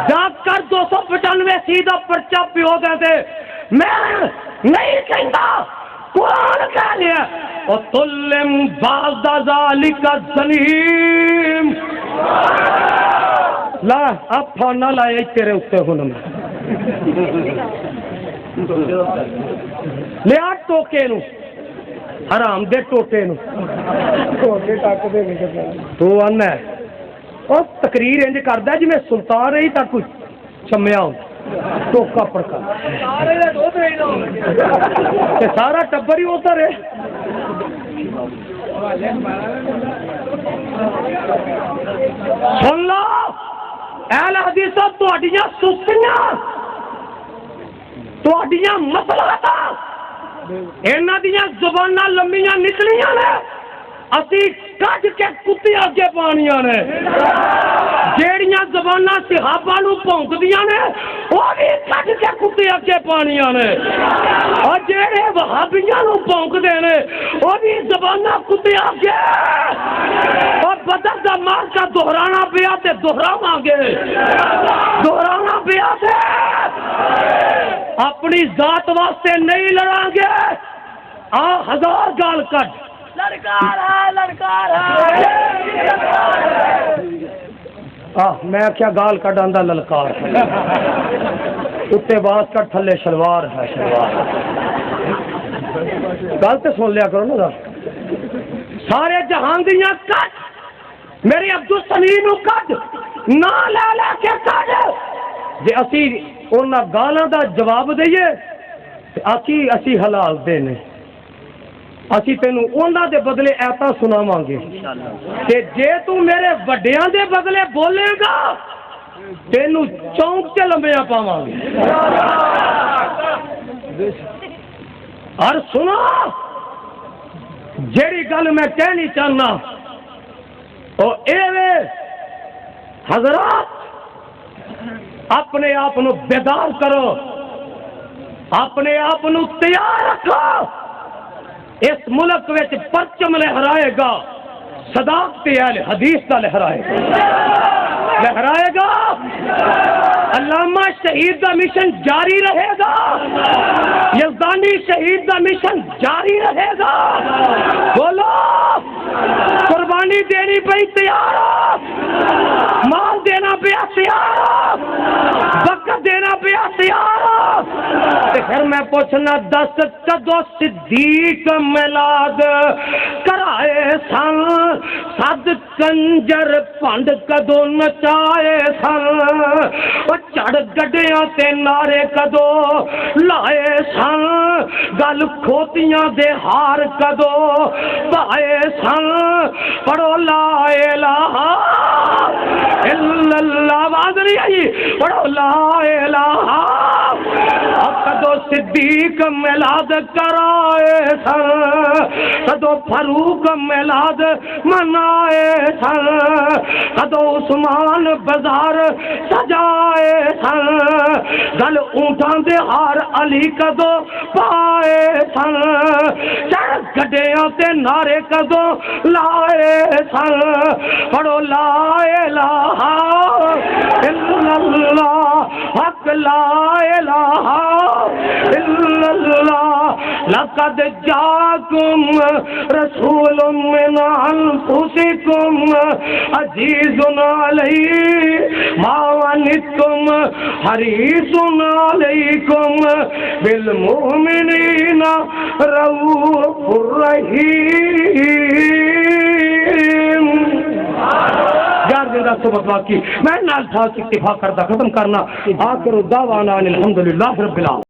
جا کر 295 سیدھا پرچہ پیو دے دے۔ میں نہیں کہندا، قرآن کہہ لیا وَطُلِّمْ بَعْدَ ذَلِكَ الظَّلِيمِ۔ لا اب پھانا لائے تیرے اتے ہونا میں لیا ٹوکے نو حرام دے ٹوٹے نو تو آنا ہے اور تقریر انج کردہ جی میں سلطان رہی تا کچھ چمیا ہوں ٹوکا پڑکا سارا ٹبر ہی ہوتا رہے۔ سن لو اہل حدیثوں تہاڈیاں سستیاں تہاڈیاں مصلحتاں انہاں دیاں زباناں لمبیاں نکلیاں نے، اسی کج کے کتے اگے پانیاں نے، جیڑیاں زباناں صحابہ نو بھونکدیاں نے وہ بھی کج کے کتے اگے پانیاں نے، اور جیڑے وہابیاں نو بھونکدے نے وہ بھی زباناں کتے اگے، اور بدر دا مارکا دہرانا پیا تے دہراواں گے، دہرانا پیا تے اپنی ذات واسطے نہیں لڑاں گے۔ آ ہزار گال کٹ لڑکار ہے میں کیا گال کٹ آندا للکار اتنے باس کٹ تھلے شلوار ہے شلوار گل تو سن لیا کرو نا، سارے جہان دیاں کٹ میری عبدالسمی نو کٹ نہ لے لے کے کٹ جے اسی انہاں گالاں دا جواب دئیے اسی حلال دینے، اسی تینوں انہاں دے بدلے ایتا سناواں گے کہ جے تو میرے وڈیاں دے بدلے بولے گا تینوں چونک تے لمبیاں پاواں گے۔ اور سنا جیڑی گل میں کہنی چاہنا او اے وے حضرات اپنے آپ نو بیدار کرو، اپنے آپ نو تیار رکھو، اس ملک وچ پرچم لہرائے گا صداقت اہل حدیث کا لہرائے گا، علامہ شہید کا مشن جاری رہے گا، یزدانی شہید کا مشن جاری رہے گا۔ بولو قربانی دینی پئی تیار ہو، مال دینا پیا تیار ہو، وقت دینا پیا تیار ہو، پھر میں پوچھنا دس کدو صدیق میلاد کرائے سن، سد کنجر پنڈ کدو نچائے سن، چڑھ گڈیاں تے نعرے کدو لائے سن، گل کھوتیاں دے ہار کدو پائے سن، پڑھو لا الہ الا اللہ. آواز نہیں آئی؟ پڑھو لا الہ. کدو صدیق میلاد کرائے سن، کدو فاروق میلاد منائے سن، کدو عثمان بازار سجائے سن، گل اونٹاں دے ہار علی کدو پائے سن، چڑھ گڈیاں تے نعرے کدو لائے سن. پڑھو لا الہ الا اللہ، حق لا الہ الا اللہ. لقد جاءکم رسول من انفسکم عزیز علیہ ما عنتم حریص علیکم بالمؤمنین رؤوف رحیم. یار زندہ صحبت باقی میں نال تھا اتفاق کردہ ختم کرنا. آخر دعوانا الحمدللہ رب العالمین.